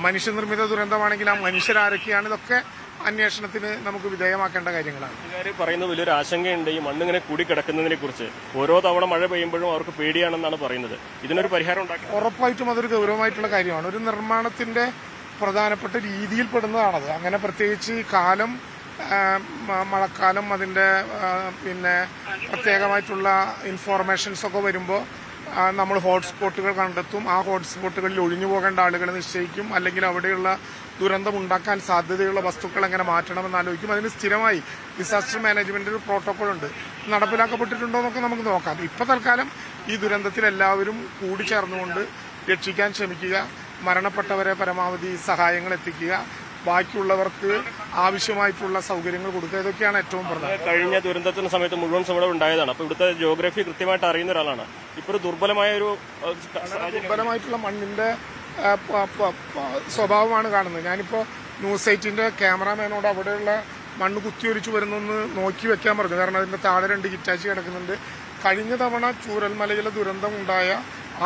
മനുഷ്യനിർമ്മിത ദുരന്തമാണെങ്കിൽ ആ മനുഷ്യരാരൊക്കെയാണ്, ഇതൊക്കെ അന്വേഷണത്തിന് നമുക്ക് വിധേയമാക്കേണ്ട കാര്യങ്ങളാണ്. കാര്യം പറയുന്നത് വലിയൊരു ആശങ്കയുണ്ട് ഈ മണ്ണിങ്ങനെ കൂടിക്കിടക്കുന്നതിനെ കുറിച്ച്. ഓരോ തവണ മഴ പെയ്യുമ്പോഴും അവർക്ക് പേടിയാണെന്നാണ് പറയുന്നത്. ഇതിനൊരു പരിഹാരം ഉണ്ടാക്കി? ഉറപ്പായിട്ടും അതൊരു ഗൗരവമായിട്ടുള്ള കാര്യമാണ്. ഒരു നിർമ്മാണത്തിന്റെ പ്രധാനപ്പെട്ട രീതിയിൽപ്പെടുന്നതാണത്. അങ്ങനെ പ്രത്യേകിച്ച് കാലം, മഴക്കാലം, അതിന്റെ പിന്നെ പ്രത്യേകമായിട്ടുള്ള ഇൻഫോർമേഷൻസ് ഒക്കെ വരുമ്പോൾ നമ്മൾ ഹോട്ട്സ്പോട്ടുകൾ കണ്ടെത്തും. ആ ഹോട്ട്സ്പോട്ടുകളിൽ ഒഴിഞ്ഞു പോകേണ്ട ആളുകളെ നിശ്ചയിക്കും. അല്ലെങ്കിൽ അവിടെയുള്ള ദുരന്തമുണ്ടാക്കാൻ സാധ്യതയുള്ള വസ്തുക്കൾ എങ്ങനെ മാറ്റണമെന്ന് ആലോചിക്കും. അതിന് സ്ഥിരമായി ഡിസാസ്റ്റർ മാനേജ്മെന്റ് ഒരു പ്രോട്ടോകോൾ ഉണ്ട്. നടപ്പിലാക്കപ്പെട്ടിട്ടുണ്ടോ എന്നൊക്കെ നമുക്ക് നോക്കാം. ഇപ്പൊ തൽക്കാലം ഈ ദുരന്തത്തിൽ എല്ലാവരും കൂടിച്ചേർന്നുകൊണ്ട് രക്ഷിക്കാൻ ശ്രമിക്കുക, മരണപ്പെട്ടവരെ പരമാവധി സഹായങ്ങൾ എത്തിക്കുക, ബാക്കിയുള്ളവർക്ക് ആവശ്യമായിട്ടുള്ള സൗകര്യങ്ങൾ കൊടുക്കുക. ഇതൊക്കെയാണ് ഏറ്റവും പ്രധാനം. കഴിഞ്ഞ ദുരന്തത്തിന് സമയത്ത് മുഴുവൻ സമരം ഉണ്ടായതാണ്. അപ്പോൾ ഇവിടുത്തെ ജോഗ്രഫി കൃത്യമായിട്ട് അറിയുന്ന ഒരാളാണ്. ഇപ്പോൾ ദുർബലമായിട്ടുള്ള മണ്ണിന്റെ സ്വഭാവമാണ് കാണുന്നത്. ഞാനിപ്പോൾ ന്യൂസ് 8ന്റെ ക്യാമറാമാനോട് അവിടെയുള്ള മണ്ണ് കുത്തിയൊലിച്ചു വരുന്നൊന്ന് നോക്കി വെക്കാൻ പറഞ്ഞു. കാരണം അതിന്റെ താഴെ 2 ഹിറ്റാച്ചി കിടക്കുന്നുണ്ട്. കഴിഞ്ഞ തവണ ചൂരൽമലയിലെ ദുരന്തം ഉണ്ടായ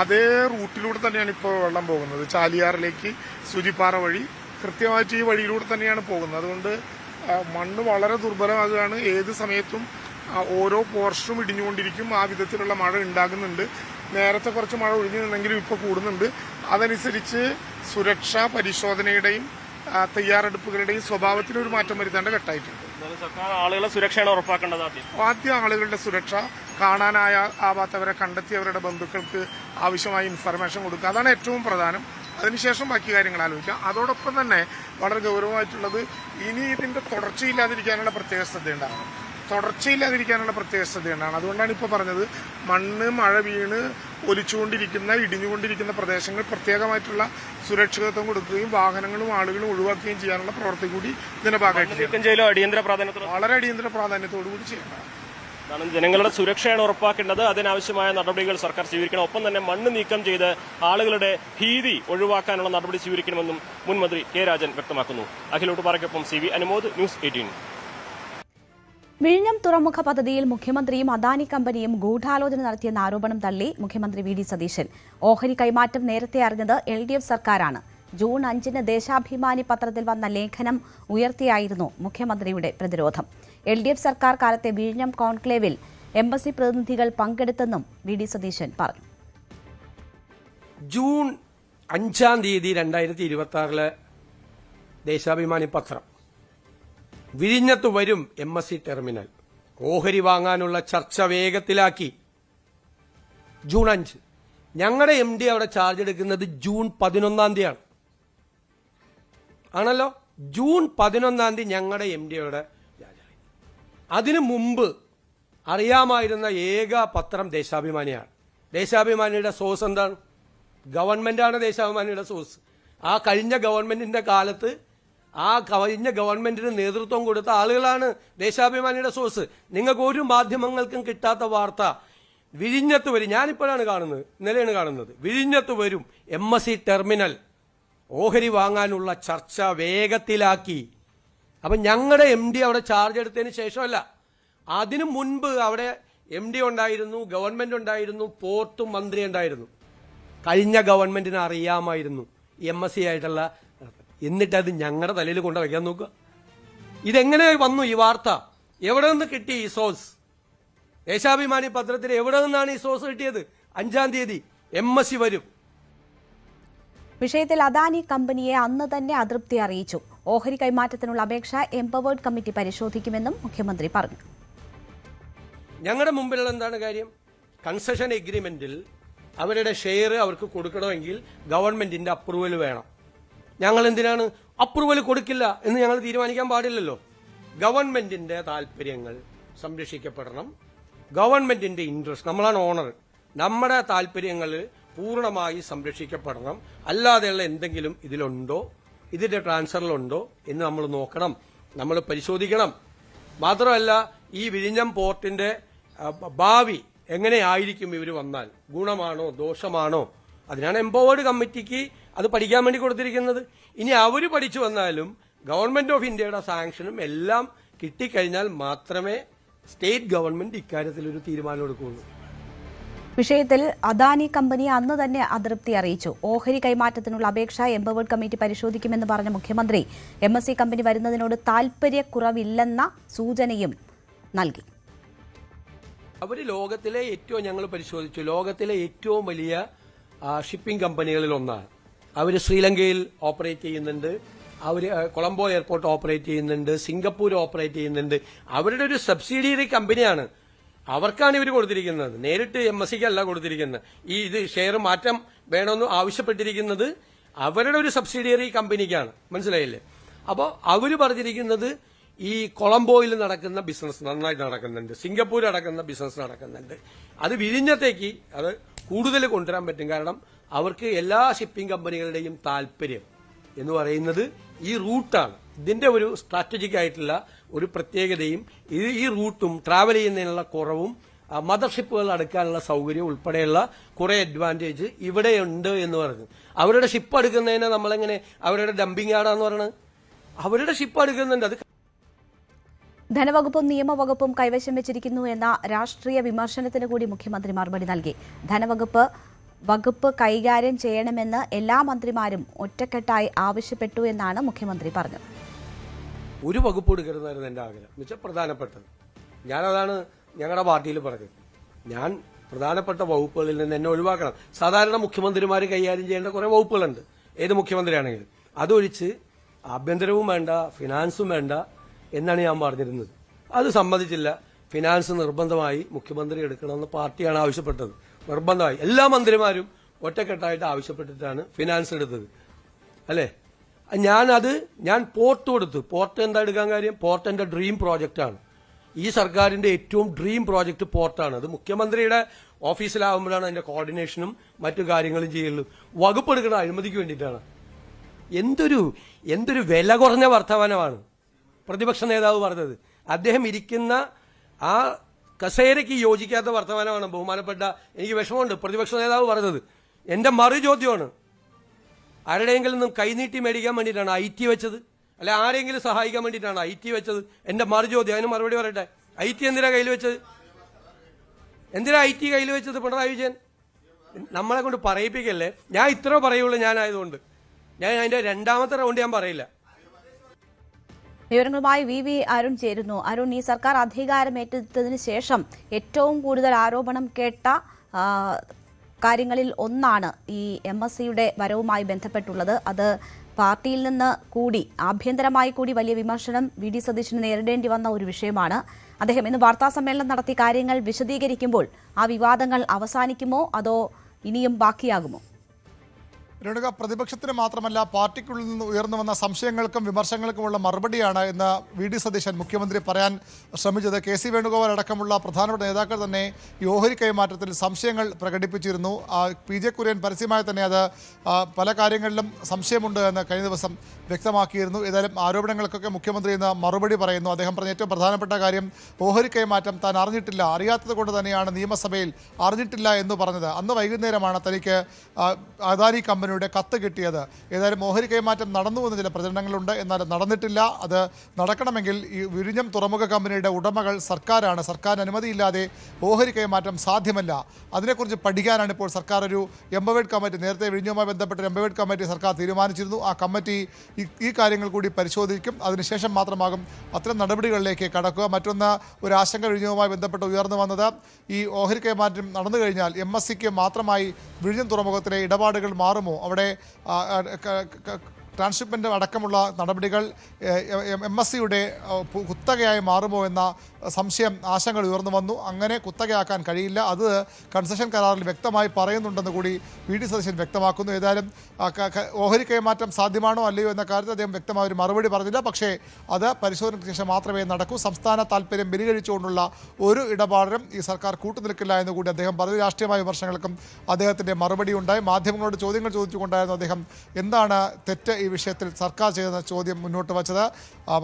അതേ റൂട്ടിലൂടെ തന്നെയാണ് ഇപ്പോൾ വെള്ളം പോകുന്നത്. ചാലിയാറിലേക്ക് സൂചിപ്പാറ വഴി കൃത്യമായിട്ട് ഈ വഴിയിലൂടെ തന്നെയാണ് പോകുന്നത്. അതുകൊണ്ട് മണ്ണ് വളരെ ദുർബലമാകുകയാണ്. ഏത് സമയത്തും ഓരോ പോർഷനും ഇടിഞ്ഞുകൊണ്ടിരിക്കും. ആ വിധത്തിലുള്ള മഴ ഉണ്ടാകുന്നുണ്ട്. നേരത്തെ കുറച്ച് മഴ ഒഴിഞ്ഞു നിന്നെങ്കിലും ഇപ്പോൾ കൂടുന്നുണ്ട്. അതനുസരിച്ച് സുരക്ഷാ പരിശോധനയുടെയും തയ്യാറെടുപ്പുകളുടെയും സ്വഭാവത്തിനൊരു മാറ്റം വരുത്തേണ്ട ഘട്ടമായിട്ടുണ്ട്. സർക്കാർ ആളുകളുടെ സുരക്ഷയാണ് ഉറപ്പാക്കേണ്ടത്. ആദ്യം ആളുകളുടെ സുരക്ഷ, കാണാനാവാത്തവരെ കണ്ടെത്തി അവരുടെ ബന്ധുക്കൾക്ക് ആവശ്യമായ ഇൻഫർമേഷൻ കൊടുക്കുക, അതാണ് ഏറ്റവും പ്രധാനം. അതിനുശേഷം ബാക്കി കാര്യങ്ങൾ ആലോചിക്കാം. അതോടൊപ്പം തന്നെ വളരെ ഗൗരവമായിട്ടുള്ളത് ഇനി ഇതിന്റെ തുടർച്ചയില്ലാതിരിക്കാനുള്ള പ്രത്യേക ശ്രദ്ധയുണ്ടാകണം. അതുകൊണ്ടാണ് ഇപ്പോൾ പറഞ്ഞത്, മഴ വീണ് ഒലിച്ചുകൊണ്ടിരിക്കുന്ന ഇടിഞ്ഞുകൊണ്ടിരിക്കുന്ന പ്രദേശങ്ങൾ പ്രത്യേകമായിട്ടുള്ള സുരക്ഷിതത്വം കൊടുക്കുകയും വാഹനങ്ങളും ആളുകളും ഒഴിവാക്കുകയും ചെയ്യാനുള്ള പ്രവൃത്തി കൂടി ഇതിന്റെ ഭാഗമായിട്ട് വളരെ അടിയന്തര പ്രാധാന്യത്തോടു കൂടി ചെയ്യേണ്ടതാണ്. ജനങ്ങളുടെ സുരക്ഷയാണ് ഉറപ്പാക്കേണ്ടത്. അതിനാവശ്യമായ നടപടികൾ സർക്കാർ സ്വീകരിക്കണം. ഒപ്പം തന്നെ മണ്ണ് നീക്കം ചെയ്ത് ആളുകളുടെ ഭീതി ഒഴിവാക്കാനുള്ള നടപടി സ്വീകരിക്കണമെന്നും മുൻ മന്ത്രി കെ രാജൻ വ്യക്തമാക്കുന്നു. അഖിലോട്ട് പാറയ്ക്കൊപ്പം CV അനുമോദ്, ന്യൂസ് 18. വിഴിഞ്ഞം തുറമുഖ പദ്ധതിയിൽ മുഖ്യമന്ത്രിയും അദാനി കമ്പനിയും ഗൂഢാലോചന നടത്തിയെന്ന ആരോപണം തള്ളി മുഖ്യമന്ത്രി VD സതീശൻ. ഓഹരി കൈമാറ്റം നേരത്തെ അറിഞ്ഞത് LDF സർക്കാരാണ്. ജൂൺ 5-ന് ദേശാഭിമാനി പത്രത്തിൽ വന്ന ലേഖനം ഉയർത്തിയായിരുന്നു മുഖ്യമന്ത്രിയുടെ പ്രതിരോധം. LDF സർക്കാർ കാലത്തെ വിഴിഞ്ഞം കോൺക്ലേവിൽ എംബസി പ്രതിനിധികൾ പങ്കെടുത്തെന്നും VD സതീശൻ പറഞ്ഞു. ജൂൺ 5 2026 ദേശാഭിമാനി പത്രം വിഴിഞ്ഞത്ത് വരും MSC ടെർമിനൽ, ഓഹരി വാങ്ങാനുള്ള ചർച്ച വേഗത്തിലാക്കി. ജൂൺ 5 ഞങ്ങളുടെ MD അവിടെ ചാർജ് എടുക്കുന്നത് ജൂൺ 11 ആണല്ലോ. ജൂൺ 11 ഞങ്ങളുടെ MD അവിടെ. അതിനു മുമ്പ് അറിയാമായിരുന്ന ഏക പത്രം ദേശാഭിമാനിയാണ്. ദേശാഭിമാനിയുടെ സോഴ്സ് എന്താണ്? ഗവൺമെന്റാണ് ദേശാഭിമാനിയുടെ സോഴ്സ്. ആ കഴിഞ്ഞ ഗവൺമെന്റിന്റെ കാലത്ത് കഴിഞ്ഞ ഗവൺമെന്റിന് നേതൃത്വം കൊടുത്ത ആളുകളാണ് ദേശാഭിമാനിയുടെ സോഴ്സ്. നിങ്ങൾക്ക് ഒരു മാധ്യമങ്ങൾക്കും കിട്ടാത്ത വാർത്ത വിഴിഞ്ഞത്ത് വരും. ഞാനിപ്പോഴാണ് കാണുന്നത്, ഇന്നലെയാണ് കാണുന്നത്. വിഴിഞ്ഞത്ത് വരും MSC ടെർമിനൽ, ഓഹരി വാങ്ങാനുള്ള ചർച്ച വേഗത്തിലാക്കി. അപ്പൊ ഞങ്ങളുടെ MD അവിടെ ചാർജ് എടുത്തതിന് ശേഷമല്ല, അതിനു മുൻപ് അവിടെ MD ഉണ്ടായിരുന്നു, ഗവൺമെന്റ് ഉണ്ടായിരുന്നു, പോർട്ടും മന്ത്രി ഉണ്ടായിരുന്നു. കഴിഞ്ഞ ഗവൺമെന്റിന് അറിയാമായിരുന്നു MSC ആയിട്ടുള്ള. എന്നിട്ടത് ഞങ്ങളുടെ തലയിൽ കൊണ്ട് വയ്ക്കാൻ നോക്കുക. ഇതെങ്ങനെ വന്നു ഈ വാർത്ത? എവിടെ നിന്ന് കിട്ടി ഈ സോഴ്സ്? ദേശാഭിമാനി പത്രത്തിൽ എവിടെ നിന്നാണ് ഈ സോഴ്സ് കിട്ടിയത്? 5 MSC വരും. വിഷയത്തിൽ അദാനി കമ്പനിയെ അന്ന് തന്നെ അതൃപ്തി അറിയിച്ചു. ഓഹരി കൈമാറ്റത്തിനുള്ള അപേക്ഷ എംപവേർഡ് കമ്മിറ്റി പരിശോധിക്കുമെന്നും മുഖ്യമന്ത്രി പറഞ്ഞു. ഞങ്ങളുടെ മുമ്പിലുള്ള എന്താണ് കാര്യം? കൺസെഷൻ എഗ്രിമെന്റിൽ അവരുടെ ഷെയർ അവർക്ക് കൊടുക്കണമെങ്കിൽ ഗവൺമെന്റിന്റെ അപ്രൂവൽ വേണം. ഞങ്ങൾ എന്തിനാണ് അപ്രൂവൽ കൊടുക്കില്ല എന്ന് ഞങ്ങൾ തീരുമാനിക്കാൻ പാടില്ലല്ലോ. ഗവൺമെന്റിന്റെ താല്പര്യങ്ങൾ സംരക്ഷിക്കപ്പെടണം. ഗവൺമെന്റിന്റെ ഇൻട്രസ്റ്റ്, നമ്മളാണ് ഓണർ, നമ്മുടെ താല്പര്യങ്ങൾ പൂർണ്ണമായി സംരക്ഷിക്കപ്പെടണം. അല്ലാതെയുള്ള എന്തെങ്കിലും ഇതിലുണ്ടോ, ഇതിന്റെ ട്രാൻസ്ഫറിലുണ്ടോ എന്ന് നമ്മൾ നോക്കണം, നമ്മൾ പരിശോധിക്കണം. മാത്രമല്ല, ഈ വിഴിഞ്ഞം പോർട്ടിന്റെ ഭാവി എങ്ങനെയായിരിക്കും ഇവർ വന്നാൽ, ഗുണമാണോ ദോഷമാണോ, അതിനാണ് എംപവേർഡ് കമ്മിറ്റിക്ക് അത് പഠിക്കാൻ വേണ്ടി കൊടുത്തിരിക്കുന്നത്. ഇനി അവർ പഠിച്ചു വന്നാലും ഗവൺമെന്റ് ഓഫ് ഇന്ത്യയുടെ സാങ്ഷനും എല്ലാം കിട്ടിക്കഴിഞ്ഞാൽ മാത്രമേ സ്റ്റേറ്റ് ഗവൺമെന്റ് ഇക്കാര്യത്തിൽ ഒരു തീരുമാനം എടുക്കുകയുള്ളൂ. വിഷയത്തിൽ അദാനി കമ്പനി അന്ന് തന്നെ അതൃപ്തി അറിയിച്ചു. ഓഹരി കൈമാറ്റത്തിനുള്ള അപേക്ഷ എംപവേർഡ് കമ്മിറ്റി പരിശോധിക്കുമെന്ന് പറഞ്ഞ മുഖ്യമന്ത്രി MSC കമ്പനി വരുന്നതിനോട് താൽപര്യക്കുറവില്ലെന്ന സൂചനയും നൽകി. അവർ ലോകത്തിലെ ഏറ്റവും, ഞങ്ങൾ പരിശോധിച്ചു, ലോകത്തിലെ ഏറ്റവും വലിയ ഷിപ്പിംഗ് കമ്പനികളിൽ ഒന്നാണ്. അവർ ശ്രീലങ്കയിൽ ഓപ്പറേറ്റ് ചെയ്യുന്നുണ്ട്, അവർ കൊളംബോ എയർപോർട്ട് ഓപ്പറേറ്റ് ചെയ്യുന്നുണ്ട്, സിംഗപ്പൂർ ഓപ്പറേറ്റ് ചെയ്യുന്നുണ്ട്. അവരുടെ ഒരു സബ്സിഡിയറി കമ്പനിയാണ്. അവർക്കാണ് ഇവർ കൊടുത്തിരിക്കുന്നത്, നേരിട്ട് MSCക്ക് അല്ല കൊടുത്തിരിക്കുന്നത്. ഇത് ഷെയർ മാറ്റം വേണമെന്ന് ആവശ്യപ്പെട്ടിരിക്കുന്നത് അവരുടെ ഒരു സബ്സിഡിയറി കമ്പനിക്കാണ്. മനസ്സിലായില്ലേ? അപ്പോൾ അവർ പറഞ്ഞിരിക്കുന്നത് ഈ കൊളംബോയിൽ നടക്കുന്ന ബിസിനസ് നന്നായിട്ട് നടക്കുന്നുണ്ട്, സിംഗപ്പൂർ നടക്കുന്ന ബിസിനസ് നടക്കുന്നുണ്ട്. അത് വിഴിഞ്ഞത്തേക്ക് അത് കൂടുതൽ കൊണ്ടുവരാൻ പറ്റും. കാരണം അവർക്ക് എല്ലാ ഷിപ്പിംഗ് കമ്പനികളുടെയും താല്പര്യം എന്ന് പറയുന്നത് ഈ റൂട്ടാണ് ഇതിന്റെ ഒരു സ്ട്രാറ്റജിക് ആയിട്ടുള്ള ഒരു പ്രത്യേകതയും ഈ റൂട്ടും ട്രാവൽ ചെയ്യുന്നതിനുള്ള കുറവും മദർഷിപ്പുകൾ അടുക്കാനുള്ള സൗകര്യം ഉൾപ്പെടെയുള്ള കുറെ അഡ്വാൻറ്റേജ് ഇവിടെയുണ്ട് എന്ന് പറഞ്ഞു. അവരുടെ ഷിപ്പ് അടുക്കുന്നതിന് നമ്മളെങ്ങനെ അവരുടെ ഡംപിംഗ് യാർഡാന്ന് പറയുന്നത്? അവരുടെ ഷിപ്പ് അടുക്കുന്നുണ്ട്. അത് ധനവകുപ്പും നിയമവകുപ്പും കൈവശം വെച്ചിരിക്കുന്നു എന്ന രാഷ്ട്രീയ വിമർശനത്തിന് കൂടി മുഖ്യമന്ത്രി മറുപടി നൽകി. വകുപ്പ് കൈകാര്യം ചെയ്യണമെന്ന് എല്ലാ മന്ത്രിമാരും ഒറ്റക്കെട്ടായി ആവശ്യപ്പെട്ടു എന്നാണ് മുഖ്യമന്ത്രി പറഞ്ഞത്. ഒരു വകുപ്പ് എടുക്കരുതായിരുന്നു എന്റെ ആഗ്രഹം, എന്നുവെച്ചാൽ പ്രധാനപ്പെട്ടത്. ഞാനതാണ് ഞങ്ങളുടെ പാർട്ടിയിൽ പറഞ്ഞത്. ഞാൻ പ്രധാനപ്പെട്ട വകുപ്പുകളിൽ നിന്ന് എന്നെ ഒഴിവാക്കണം. സാധാരണ മുഖ്യമന്ത്രിമാർ കൈകാര്യം ചെയ്യേണ്ട കുറെ വകുപ്പുകളുണ്ട്, ഏത് മുഖ്യമന്ത്രിയാണെങ്കിലും. അതൊഴിച്ച് ആഭ്യന്തരവും വേണ്ട, ഫിനാൻസും വേണ്ട എന്നാണ് ഞാൻ പറഞ്ഞിരുന്നത്. അത് സമ്മതിച്ചില്ല. ഫിനാൻസ് നിർബന്ധമായി മുഖ്യമന്ത്രി എടുക്കണമെന്ന് പാർട്ടിയാണ് ആവശ്യപ്പെട്ടത്. നിർബന്ധമായി എല്ലാ മന്ത്രിമാരും ഒറ്റക്കെട്ടായിട്ട് ആവശ്യപ്പെട്ടിട്ടാണ് ഫിനാൻസ് എടുത്തത്, അല്ലേ? ഞാൻ പോർട്ട് കൊടുത്തു. പോർട്ട് എന്താ എടുക്കാൻ കാര്യം? പോർട്ട് എന്റെ ഡ്രീം പ്രോജക്റ്റാണ്. ഈ സർക്കാരിന്റെ ഏറ്റവും ഡ്രീം പ്രോജക്റ്റ് പോർട്ടാണ്. അത് മുഖ്യമന്ത്രിയുടെ ഓഫീസിലാവുമ്പോഴാണ് അതിന്റെ കോർഡിനേഷനും മറ്റു കാര്യങ്ങളും ചെയ്യുള്ളൂ. വകുപ്പ് എടുക്കുന്ന അഴിമതിക്ക് വേണ്ടിയിട്ടാണ്. എന്തൊരു വില കുറഞ്ഞ വർത്തമാനമാണ് പ്രതിപക്ഷ നേതാവ് പറഞ്ഞത്. അദ്ദേഹം ഇരിക്കുന്ന ആ കസേരയ്ക്ക് യോജിക്കാത്ത വർത്തമാനമാണ് ബഹുമാനപ്പെട്ട, എനിക്ക് വിഷമമുണ്ട്, പ്രതിപക്ഷ നേതാവ് പറഞ്ഞത്. എന്റെ മറു ചോദ്യമാണ്, ആരുടെയെങ്കിലും നിന്നും കൈനീട്ടി മേടിക്കാൻ വേണ്ടിയിട്ടാണ് IT വെച്ചത്? അല്ലെ ആരെങ്കിലും സഹായിക്കാൻ വേണ്ടിയിട്ടാണ് IT വെച്ചത്? എന്റെ മറു ചോദ്യം. അതിന് മറുപടി പറയട്ടെ. IT എന്തിനാ കയ്യിൽ വെച്ചത്? എന്തിനാ IT കയ്യിൽ വെച്ചത് പിണറായി വിജയൻ? നമ്മളെ കൊണ്ട് പറയിപ്പിക്കല്ലേ. ഞാൻ ഇത്ര പറയുള്ളൂ ഞാനായതുകൊണ്ട്. ഞാൻ അതിന്റെ രണ്ടാമത്തെ റൗണ്ട് ഞാൻ പറയില്ല. വിവരങ്ങളുമായി VV അരുൺ ചേരുന്നു. അരുൺ, ഈ സർക്കാർ അധികാരമേറ്റതിന് ശേഷം ഏറ്റവും കൂടുതൽ ആരോപണം കേട്ട കാര്യങ്ങളിൽ ഒന്നാണ് ഈ MSCയുടെ വരവുമായി ബന്ധപ്പെട്ടുള്ളത്. അത് പാർട്ടിയിൽ നിന്ന് കൂടി ആഭ്യന്തരമായി കൂടി വലിയ വിമർശനം VD സതീശന് നേരിടേണ്ടി വന്ന ഒരു വിഷയമാണ്. അദ്ദേഹം ഇന്ന് വാർത്താസമ്മേളനം നടത്തി കാര്യങ്ങൾ വിശദീകരിക്കുമ്പോൾ ആ വിവാദങ്ങൾ അവസാനിക്കുമോ അതോ ഇനിയും ബാക്കിയാകുമോ? രേണുക, പ്രതിപക്ഷത്തിന് മാത്രമല്ല പാർട്ടിക്കുള്ളിൽ നിന്ന് ഉയർന്നു വന്ന സംശയങ്ങൾക്കും വിമർശനങ്ങൾക്കുമുള്ള മറുപടിയാണ് ഇന്ന് VD സതീശൻ മുഖ്യമന്ത്രി പറയാൻ ശ്രമിച്ചത്. KC വേണുഗോപാൽ അടക്കമുള്ള പ്രധാനപ്പെട്ട നേതാക്കൾ തന്നെ ഈ ഓഹരി കൈമാറ്റത്തിൽ സംശയങ്ങൾ പ്രകടിപ്പിച്ചിരുന്നു. PJ കുര്യൻ പരസ്യമായി തന്നെ അത് പല കാര്യങ്ങളിലും സംശയമുണ്ട് എന്ന് കഴിഞ്ഞ ദിവസം വ്യക്തമാക്കിയിരുന്നു. ഏതായാലും ആരോപണങ്ങൾക്കൊക്കെ മുഖ്യമന്ത്രി ഇന്ന് മറുപടി പറയുന്നു. അദ്ദേഹം പറഞ്ഞ ഏറ്റവും പ്രധാനപ്പെട്ട കാര്യം ഓഹരി കൈമാറ്റം താൻ അറിഞ്ഞിട്ടില്ല, അറിയാത്തത് കൊണ്ട് തന്നെയാണ് നിയമസഭയിൽ അറിഞ്ഞിട്ടില്ല എന്ന് പറഞ്ഞത്. അന്ന് വൈകുന്നേരമാണ് തനിക്ക് അദാനി കമ്പനിയുടെ കത്ത് കിട്ടിയത്. ഏതായാലും ഓഹരി കൈമാറ്റം നടന്നു എന്ന് ചില പ്രചരണങ്ങളുണ്ട്, എന്നാൽ നടന്നിട്ടില്ല. അത് നടക്കണമെങ്കിൽ ഈ വിഴിഞ്ഞം തുറമുഖ കമ്പനിയുടെ ഉടമകൾ സർക്കാരാണ്. സർക്കാരിന് അനുമതിയില്ലാതെ ഓഹരി കൈമാറ്റം സാധ്യമല്ല. അതിനെക്കുറിച്ച് പഠിക്കാനാണ് ഇപ്പോൾ സർക്കാർ ഒരു എംപവേർഡ് കമ്മിറ്റി, നേരത്തെ വിഴിഞ്ഞവുമായി ബന്ധപ്പെട്ട എംപവേർഡ് കമ്മിറ്റി സർക്കാർ തീരുമാനിച്ചിരുന്നു. ആ കമ്മിറ്റി ഈ കാര്യങ്ങൾ കൂടി പരിശോധിക്കും. അതിനുശേഷം മാത്രമാകും അത്തരം നടപടികളിലേക്ക് കടക്കുക. മറ്റൊന്ന്, ഒരു ആശങ്ക വിഴിഞ്ഞവുമായി ബന്ധപ്പെട്ട് ഉയർന്നു വന്നത് ഈ ഓഹരി കൈമാറ്റം നടന്നു കഴിഞ്ഞാൽ MSCക്ക് മാത്രമായി വിഴിഞ്ഞം തുറമുഖത്തിലെ ഇടപാടുകൾ മാറുമോ, അവിടെ ട്രാൻസ്ഷിപ്മെൻ്റ് അടക്കമുള്ള നടപടികൾ MSCയുടെ കുത്തകയായി മാറുമോ എന്ന സംശയം, ആശങ്കകൾ ഉയർന്നു വന്നു. അങ്ങനെ കുത്തകയാക്കാൻ കഴിയില്ല, അത് കൺസെഷൻ കരാറിൽ വ്യക്തമായി പറയുന്നുണ്ടെന്ന് കൂടി VD സതീശൻ വ്യക്തമാക്കുന്നു. ഏതായാലും ഓഹരി കൈമാറ്റം സാധ്യമാണോ അല്ലയോ എന്ന കാര്യത്തിൽ അദ്ദേഹം വ്യക്തമായ ഒരു മറുപടി പറഞ്ഞില്ല. പക്ഷേ അത് പരിശോധനയ്ക്ക് ശേഷം മാത്രമേ നടക്കൂ. സംസ്ഥാന താല്പര്യം ബലികഴിച്ചുകൊണ്ടുള്ള ഒരു ഇടപാടിനും ഈ സർക്കാർ കൂട്ടുനിൽക്കില്ല എന്ന് കൂടി അദ്ദേഹം പറഞ്ഞു. രാഷ്ട്രീയമായ വിമർശനങ്ങൾക്കും അദ്ദേഹത്തിൻ്റെ മറുപടി ഉണ്ടായി. മാധ്യമങ്ങളോട് ചോദ്യങ്ങൾ ചോദിച്ചുകൊണ്ടായിരുന്നു അദ്ദേഹം എന്താണ് തെറ്റ് ഈ വിഷയത്തിൽ സർക്കാർ ചെയ്തെന്ന ചോദ്യം മുന്നോട്ട് വച്ചത്.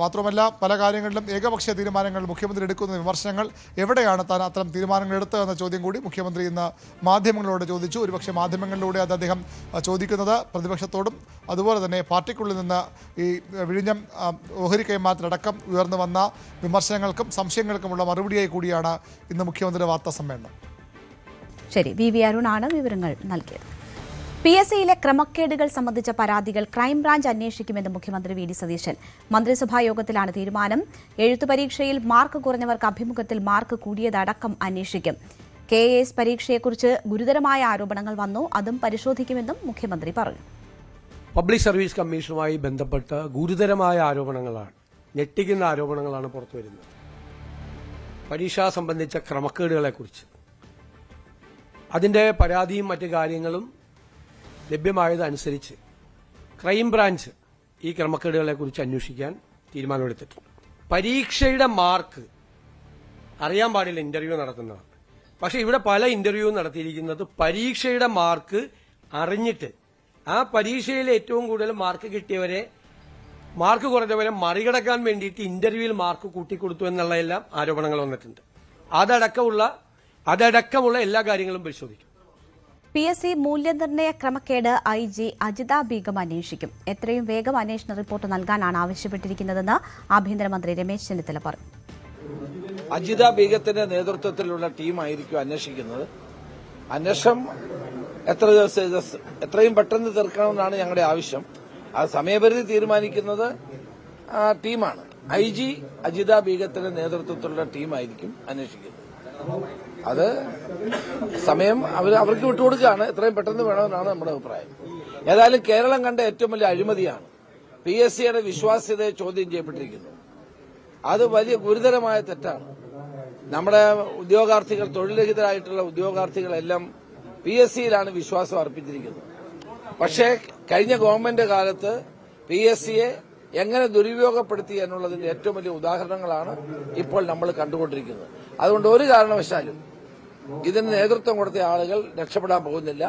മാത്രമല്ല പല കാര്യങ്ങളിലും ഏകപക്ഷീയ തീരുമാനങ്ങൾ മുഖ്യമന്ത്രി എടുക്കുന്ന വിമർശനങ്ങൾ, എവിടെയാണ് താൻ അത്തരം തീരുമാനങ്ങൾ എടുത്തതെന്ന ചോദ്യം കൂടി മുഖ്യമന്ത്രി ഇന്ന് മാധ്യമങ്ങളോട് ചോദിച്ചു. ഒരുപക്ഷെ മാധ്യമങ്ങളിലൂടെ അത് അദ്ദേഹം ചോദിക്കുന്നത് പ്രതിപക്ഷത്തോടും അതുപോലെ തന്നെ പാർട്ടിക്കുള്ളിൽ നിന്ന് ഈ വിഴിഞ്ഞം ഓഹരി കൈമാറ്റമടക്കം ഉയർന്നു വന്ന വിമർശനങ്ങൾക്കും സംശയങ്ങൾക്കുമുള്ള മറുപടിയായി കൂടിയാണ് ഇന്ന് മുഖ്യമന്ത്രിയുടെ വാർത്താ സമ്മേളനം. ശരി, VV അരുണാണ് വിവരങ്ങൾ നൽകിയത്. PSCയിലെ ക്രമക്കേടുകൾ സംബന്ധിച്ച പരാതികൾ ക്രൈംബ്രാഞ്ച് അന്വേഷിക്കുമെന്ന് മുഖ്യമന്ത്രി VD സതീശൻ. മന്ത്രിസഭാ യോഗത്തിലാണ് തീരുമാനം. എഴുത്തു പരീക്ഷയിൽ മാർക്ക് കുറഞ്ഞവർക്ക് അഭിമുഖത്തിൽ മാർക്ക് കൂടിയതടക്കം അന്വേഷിക്കും. KAS പരീക്ഷയെക്കുറിച്ച് ഗുരുതരമായ ആരോപണങ്ങൾ വന്നു, അതും പരിശോധിക്കുമെന്നും മുഖ്യമന്ത്രി പറഞ്ഞു. പബ്ലിക് സർവീസ് കമ്മീഷനുമായി ബന്ധപ്പെട്ട ഗുരുതരമായ ആരോപണങ്ങളാണ്, ഞെട്ടിക്കുന്ന ആരോപണങ്ങളാണ് പുറത്തുവരുന്നത്. പരീക്ഷ സംബന്ധിച്ച ക്രമക്കേടുകളെക്കുറിച്ച് അതിന്റെ പരാതിയും മറ്റു കാര്യങ്ങളും ലഭ്യമായതനുസരിച്ച് ക്രൈംബ്രാഞ്ച് ഈ ക്രമക്കേടുകളെക്കുറിച്ച് അന്വേഷിക്കാൻ തീരുമാനമെടുത്തിട്ടുണ്ട്. പരീക്ഷയുടെ മാർക്ക് അറിയാൻ പാടില്ല ഇന്റർവ്യൂ നടത്തുന്നതാണ്. പക്ഷെ ഇവിടെ പല ഇന്റർവ്യൂ നടത്തിയിരിക്കുന്നത് പരീക്ഷയുടെ മാർക്ക് അറിഞ്ഞിട്ട് ആ പരീക്ഷയിൽ ഏറ്റവും കൂടുതൽ മാർക്ക് കിട്ടിയവരെ മാർക്ക് കുറഞ്ഞവരെ മറികടക്കാൻ വേണ്ടിയിട്ട് ഇന്റർവ്യൂവിൽ മാർക്ക് കൂട്ടിക്കൊടുത്തു എന്നുള്ള എല്ലാം ആരോപണങ്ങൾ വന്നിട്ടുണ്ട്. അതടക്കമുള്ള എല്ലാ കാര്യങ്ങളും പരിശോധിക്കും. PSC മൂല്യനിർണ്ണയ ക്രമക്കേട് IG അജിത ബീഗം അന്വേഷിക്കും. എത്രയും വേഗം അന്വേഷണ റിപ്പോർട്ട് നൽകാനാണ് ആവശ്യപ്പെട്ടിരിക്കുന്നതെന്ന് ആഭ്യന്തരമന്ത്രി രമേശ് ചെന്നിത്തല പറഞ്ഞു. അജിത ബീഗത്തിന്റെ നേതൃത്വത്തിലുള്ള ടീമായിരിക്കും അന്വേഷിക്കുന്നത്. അന്വേഷണം എത്രയും പെട്ടെന്ന് തീർക്കണമെന്നാണ് ഞങ്ങളുടെ ആവശ്യം. ആ സമയപരിധി തീരുമാനിക്കുന്നത് ടീമാണ്. IG അജിത ബീഗത്തിന്റെ നേതൃത്വത്തിലുള്ള ടീമായിരിക്കും അന്വേഷിക്കുന്നത്. അത് സമയം അവർക്ക് വിട്ടുകൊടുക്കുകയാണ്. എത്രയും പെട്ടെന്ന് വേണമെന്നാണ് നമ്മുടെ അഭിപ്രായം. ഏതായാലും കേരളം കണ്ട ഏറ്റവും വലിയ അഴിമതിയാണ്. PSCയുടെ വിശ്വാസ്യതയെ ചോദ്യം ചെയ്യപ്പെട്ടിരിക്കുന്നു. അത് വലിയ ഗുരുതരമായ തെറ്റാണ്. നമ്മുടെ ഉദ്യോഗാർത്ഥികൾ, തൊഴിൽരഹിതരായിട്ടുള്ള ഉദ്യോഗാർത്ഥികളെല്ലാം PSCയിലാണ് വിശ്വാസം അർപ്പിച്ചിരിക്കുന്നത്. പക്ഷേ കഴിഞ്ഞ ഗവൺമെന്റ് കാലത്ത് PSCയെ എങ്ങനെ ദുരുപയോഗപ്പെടുത്തി എന്നുള്ളതിന്റെ ഏറ്റവും വലിയ ഉദാഹരണങ്ങളാണ് ഇപ്പോൾ നമ്മൾ കണ്ടുകൊണ്ടിരിക്കുന്നത്. അതുകൊണ്ട് ഒരു കാരണവശാലും ഇതിന് നേതൃത്വം കൊടുത്ത ആളുകൾ രക്ഷപ്പെടാൻ പോകുന്നില്ല.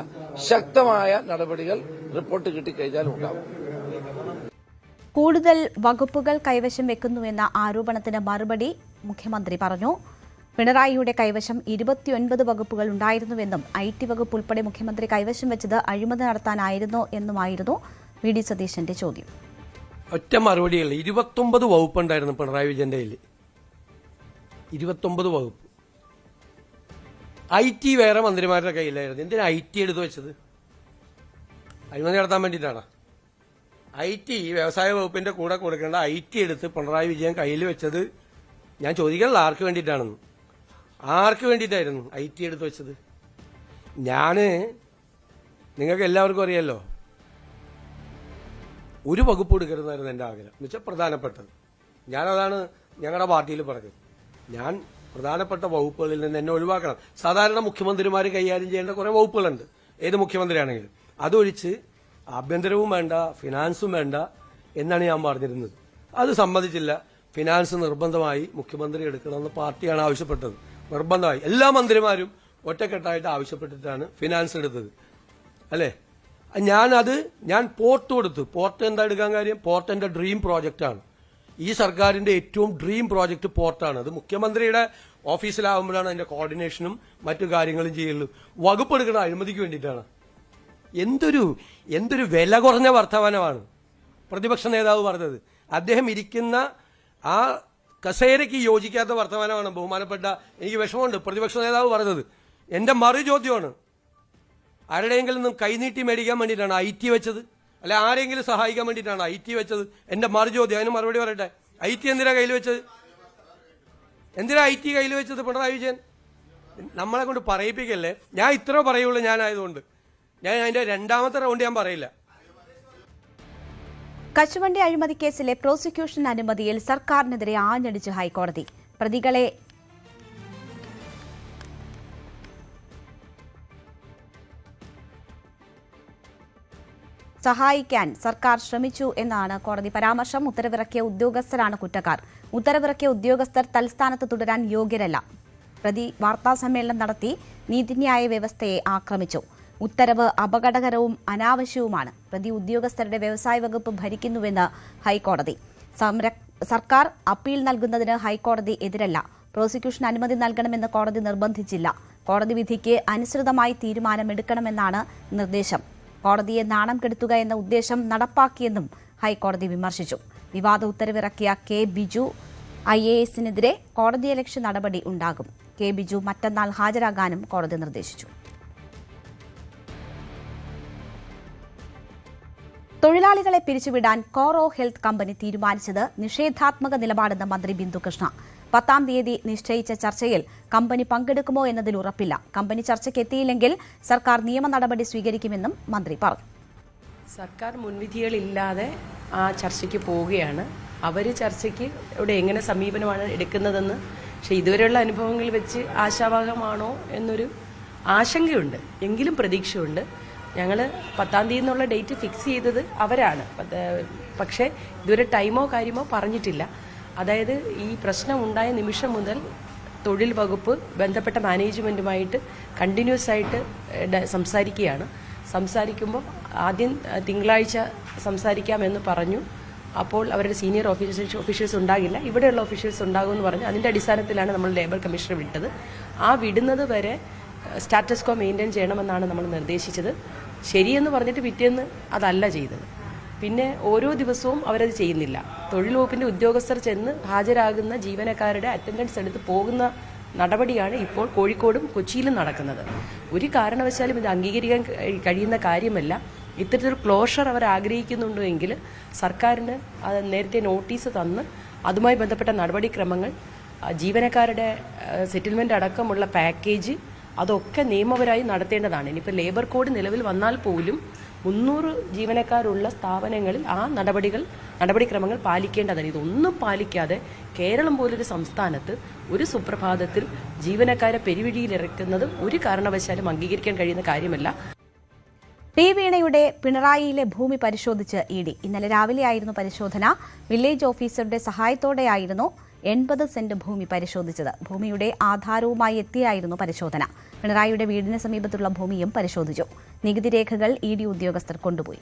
ശക്തമായ നടപടികൾ റിപ്പോർട്ട് കിട്ടിക്കഴിഞ്ഞാൽ ഉണ്ടാകും. കൂടുതൽ വകുപ്പുകൾ കൈവശം വെക്കുന്നുവെന്ന ആരോപണത്തിന് മറുപടി മുഖ്യമന്ത്രി പറഞ്ഞു. പിണറായിയുടെ കൈവശം 29 വകുപ്പുകൾ ഉണ്ടായിരുന്നുവെന്നും IT വകുപ്പ് ഉൾപ്പെടെ മുഖ്യമന്ത്രി കൈവശം വെച്ചത് അഴിമതി നടത്താനായിരുന്നോ എന്നുമായിരുന്നു VD സതീശന്റെ ചോദ്യം. ഒറ്റ മറുപടിയല്ല, 29 വകുപ്പുണ്ടായിരുന്നു പിണറായി വിജയന്റെ കയ്യിൽ. 29 വകുപ്പ്. IT വേറെ മന്ത്രിമാരുടെ കയ്യിലായിരുന്നു. എന്തിനാ IT എടുത്തു വെച്ചത്? അഴിമതി നടത്താൻ വേണ്ടിയിട്ടാണ്. IT വ്യവസായ വകുപ്പിന്റെ കൂടെ കൊടുക്കേണ്ട IT എടുത്ത് പിണറായി വിജയൻ കയ്യിൽ വെച്ചത് ഞാൻ ചോദിക്കണല്ലോ ആർക്ക് വേണ്ടിയിട്ടാണെന്ന്. ആർക്ക് വേണ്ടിയിട്ടായിരുന്നു IT എടുത്തു വെച്ചത്? നിങ്ങൾക്ക് എല്ലാവർക്കും അറിയാലോ, ഒരു വകുപ്പ് എടുക്കരുതായിരുന്നു എൻ്റെ ആഗ്രഹം. എന്നുവെച്ചാൽ പ്രധാനപ്പെട്ടത്. ഞാനതാണ് ഞങ്ങളുടെ പാർട്ടിയിൽ പറഞ്ഞത്. ഞാൻ പ്രധാനപ്പെട്ട വകുപ്പുകളിൽ നിന്ന് എന്നെ ഒഴിവാക്കണം. സാധാരണ മുഖ്യമന്ത്രിമാർ കൈകാര്യം ചെയ്യേണ്ട കുറെ വകുപ്പുകളുണ്ട്, ഏത് മുഖ്യമന്ത്രിയാണെങ്കിലും. അതൊഴിച്ച് ആഭ്യന്തരവും വേണ്ട, ഫിനാൻസും വേണ്ട എന്നാണ് ഞാൻ പറഞ്ഞിരുന്നത്. അത് സമ്മതിച്ചില്ല. ഫിനാൻസ് നിർബന്ധമായി മുഖ്യമന്ത്രി എടുക്കണമെന്ന് പാർട്ടിയാണ് ആവശ്യപ്പെട്ടത്. നിർബന്ധമായി എല്ലാ മന്ത്രിമാരും ഒറ്റക്കെട്ടായിട്ട് ആവശ്യപ്പെട്ടിട്ടാണ് ഫിനാൻസ് എടുത്തത്, അല്ലേ? ഞാൻ പോർട്ട് കൊടുത്തു. പോർട്ട് എന്താ എടുക്കാൻ കാര്യം? പോർട്ട് എന്റെ ഡ്രീം പ്രോജക്റ്റാണ്. ഈ സർക്കാരിന്റെ ഏറ്റവും ഡ്രീം പ്രോജക്റ്റ് പോർട്ടാണ്. അത് മുഖ്യമന്ത്രിയുടെ ഓഫീസിലാവുമ്പോഴാണ് അതിന്റെ കോർഡിനേഷനും മറ്റു കാര്യങ്ങളും ചെയ്യുള്ളൂ. വകുപ്പ് എടുക്കുന്ന അഴിമതിക്ക് വേണ്ടിയിട്ടാണ്. എന്തൊരു വില കുറഞ്ഞ വർത്തമാനമാണ് പ്രതിപക്ഷ നേതാവ് പറഞ്ഞത്. അദ്ദേഹം ഇരിക്കുന്ന ആ കസേരയ്ക്ക് യോജിക്കാത്ത വർത്തമാനമാണ് ബഹുമാനപ്പെട്ട, എനിക്ക് വിഷമമുണ്ട്, പ്രതിപക്ഷ നേതാവ് പറഞ്ഞത്. എന്റെ മറു ചോദ്യമാണ്, ആരുടെയെങ്കിലും നിന്നും കൈനീട്ടി മേടിക്കാൻ വേണ്ടിയിട്ടാണ് IT വെച്ചത്? അല്ല ആരെങ്കിലും സഹായിക്കാൻ വേണ്ടിയിട്ടാണ് IT വെച്ചത്? എന്റെ മറു ചോദ്യം. അതിന് മറുപടി പറയട്ടെ. IT എന്തിനാ കയ്യിൽ വെച്ചത്? എന്തിനാ IT കയ്യിൽ വെച്ചത് പിണറായി വിജയൻ? നമ്മളെ കൊണ്ട് പറയിപ്പിക്കല്ലേ. ഞാൻ ഇത്ര പറയുള്ളൂ. ഞാനായതുകൊണ്ട് ഞാൻ അതിന്റെ രണ്ടാമത്തെ റൗണ്ട് ഞാൻ പറയില്ല. കശുവണ്ടി അഴിമതി കേസിലെ പ്രോസിക്യൂഷൻ അനുമതിയിൽ സർക്കാരിനെതിരെ ആഞ്ഞടിച്ച് ഹൈക്കോടതി. പ്രതികളെ സഹായിക്കാൻ സർക്കാർ ശ്രമിച്ചു എന്നാണ് കോടതി പരാമർശം. ഉത്തരവിറക്കിയ ഉദ്യോഗസ്ഥരാണ് കുറ്റക്കാർ. ഉത്തരവിറക്കിയ ഉദ്യോഗസ്ഥർ തൽസ്ഥാനത്ത് തുടരാൻ യോഗ്യരല്ല. പ്രതി വാർത്താസമ്മേളനം നടത്തി നീതിന്യായ വ്യവസ്ഥയെ ആക്രമിച്ചു. ഉത്തരവ് അപകടകരവും അനാവശ്യവുമാണ്. പ്രതി ഉദ്യോഗസ്ഥരുടെ വ്യവസായ വകുപ്പ് ഭരിക്കുന്നുവെന്ന് ഹൈക്കോടതി. സർക്കാർ അപ്പീൽ നൽകുന്നതിന് ഹൈക്കോടതി എതിരല്ല. പ്രോസിക്യൂഷൻ അനുമതി നൽകണമെന്ന് കോടതി നിർബന്ധിച്ചില്ല. കോടതി വിധിക്ക് അനുസൃതമായി തീരുമാനമെടുക്കണമെന്നാണ് നിർദ്ദേശം. കോടതിയെ നാണം കെടുത്തുക എന്ന ഉദ്ദേശം നടപ്പാക്കിയെന്നും ഹൈക്കോടതി വിമർശിച്ചു. വിവാദ ഉത്തരവിറക്കിയ കെ ബിജു IASനെതിരെ കോടതിയലക്ഷ്യ നടപടി ഉണ്ടാകും. കെ ബിജു മറ്റന്നാൾ ഹാജരാകാനും കോടതി നിർദ്ദേശിച്ചു. തൊഴിലാളികളെ പിരിച്ചുവിടാൻ കോറോ ഹെൽത്ത് കമ്പനി തീരുമാനിച്ചത് നിഷേധാത്മക നിലപാടെന്ന് മന്ത്രി ബിന്ദു കൃഷ്ണ. 10-ാം തീയതി നിശ്ചയിച്ച ചർച്ചയിൽ കമ്പനി പങ്കെടുക്കുമോ എന്നതിൽ ഉറപ്പില്ല. കമ്പനി ചർച്ചയ്ക്ക് എത്തിയില്ലെങ്കിൽ സർക്കാർ നിയമ നടപടി സ്വീകരിക്കുമെന്നും മന്ത്രി പറഞ്ഞു. സർക്കാർ മുൻവിധികളില്ലാതെ ആ ചർച്ചയ്ക്ക് പോവുകയാണ്. അവർ ചർച്ചയ്ക്ക് ഇവിടെ എങ്ങനെ സമീപനമാണ് എടുക്കുന്നതെന്ന് പക്ഷേ ഇതുവരെയുള്ള അനുഭവങ്ങൾ വെച്ച് ആശാവഹമാണോ എന്നൊരു ആശങ്കയുണ്ട്. എങ്കിലും പ്രതീക്ഷയുണ്ട്. ഞങ്ങൾ 10-ാം തീയതി എന്നുള്ള ഡേറ്റ് ഫിക്സ് ചെയ്തത് അവരാണ്. പക്ഷേ ഇതുവരെ ടൈമോ കാര്യമോ പറഞ്ഞിട്ടില്ല. അതായത് ഈ പ്രശ്നം ഉണ്ടായ നിമിഷം മുതൽ തൊഴിൽ വകുപ്പ് ബന്ധപ്പെട്ട മാനേജ്മെൻറ്റുമായിട്ട് കണ്ടിന്യൂസ് ആയിട്ട് സംസാരിക്കുകയാണ്. സംസാരിക്കുമ്പോൾ ആദ്യം തിങ്കളാഴ്ച സംസാരിക്കാമെന്ന് പറഞ്ഞു. അപ്പോൾ അവരുടെ സീനിയർ ഓഫീഷ്യൽസ് ഉണ്ടാകില്ല, ഇവിടെയുള്ള ഓഫീഷ്യൽസ് ഉണ്ടാകുമെന്ന് പറഞ്ഞ് അതിൻ്റെ അടിസ്ഥാനത്തിലാണ് നമ്മൾ ലേബർ കമ്മീഷണർ വിട്ടത്. ആ വിടുന്നത് വരെ സ്റ്റാറ്റസ് കോ മെയിൻറ്റെയിൻ ചെയ്യണമെന്നാണ് നമ്മൾ നിർദ്ദേശിച്ചത്. ശരിയെന്ന് പറഞ്ഞിട്ട് പിറ്റേന്ന് അതല്ല ചെയ്തത്. പിന്നെ ഓരോ ദിവസവും അവരത് ചെയ്യുന്നില്ല. തൊഴിൽ വകുപ്പിൻ്റെ ഉദ്യോഗസ്ഥർ ചെന്ന് ഹാജരാകുന്ന ജീവനക്കാരുടെ അറ്റൻഡൻസ് എടുത്ത് പോകുന്ന നടപടിയാണ് ഇപ്പോൾ കോഴിക്കോടും കൊച്ചിയിലും നടക്കുന്നത്. ഒരു കാരണവശാലും ഇത് അംഗീകരിക്കാൻ കഴിയുന്ന കാര്യമല്ല. ഇത്തരത്തിലൊരു ക്ലോഷർ അവർ ആഗ്രഹിക്കുന്നുണ്ടോ എങ്കിൽ സർക്കാരിന് അത് നേരത്തെ നോട്ടീസ് തന്ന് അതുമായി ബന്ധപ്പെട്ട നടപടിക്രമങ്ങൾ, ജീവനക്കാരുടെ സെറ്റിൽമെൻ്റ് അടക്കമുള്ള പാക്കേജ് അതൊക്കെ നിയമപരമായി നടത്തേണ്ടതാണ്. ഇനിയിപ്പോൾ ലേബർ കോഡ് നിലവിൽ വന്നാൽ പോലും 300 ജീവനക്കാരുള്ള സ്ഥാപനങ്ങളിൽ ആ നടപടിക്രമങ്ങൾ പാലിക്കേണ്ടതാണ്. ഇതൊന്നും പാലിക്കാതെ കേരളം പോലൊരു സംസ്ഥാനത്ത് ഒരു സുപ്രഭാതത്തിൽ ജീവനക്കാരെ പെരുവിഴിയിലിറക്കുന്നത് ഒരു കാരണവശാലും അംഗീകരിക്കാൻ കഴിയുന്ന കാര്യമല്ല. ടി വീണയുടെ പിണറായിയിലെ ഭൂമി പരിശോധിച്ച് ഇ.ഡി. ഇന്നലെ രാവിലെയായിരുന്നു പരിശോധന. വില്ലേജ് ഓഫീസറുടെ സഹായത്തോടെയായിരുന്നു 80 സെന്റ് ഭൂമി പരിശോധിച്ചത്. ഭൂമിയുടെ ആധാരവുമായി എത്തിയായിരുന്നു പരിശോധന. പിണറായിയുടെ വീടിന് സമീപത്തുള്ള ഭൂമിയും പരിശോധിച്ചു. നികുതി രേഖകൾ ഇ.ഡി. ഉദ്യോഗസ്ഥർ കൊണ്ടുപോയി.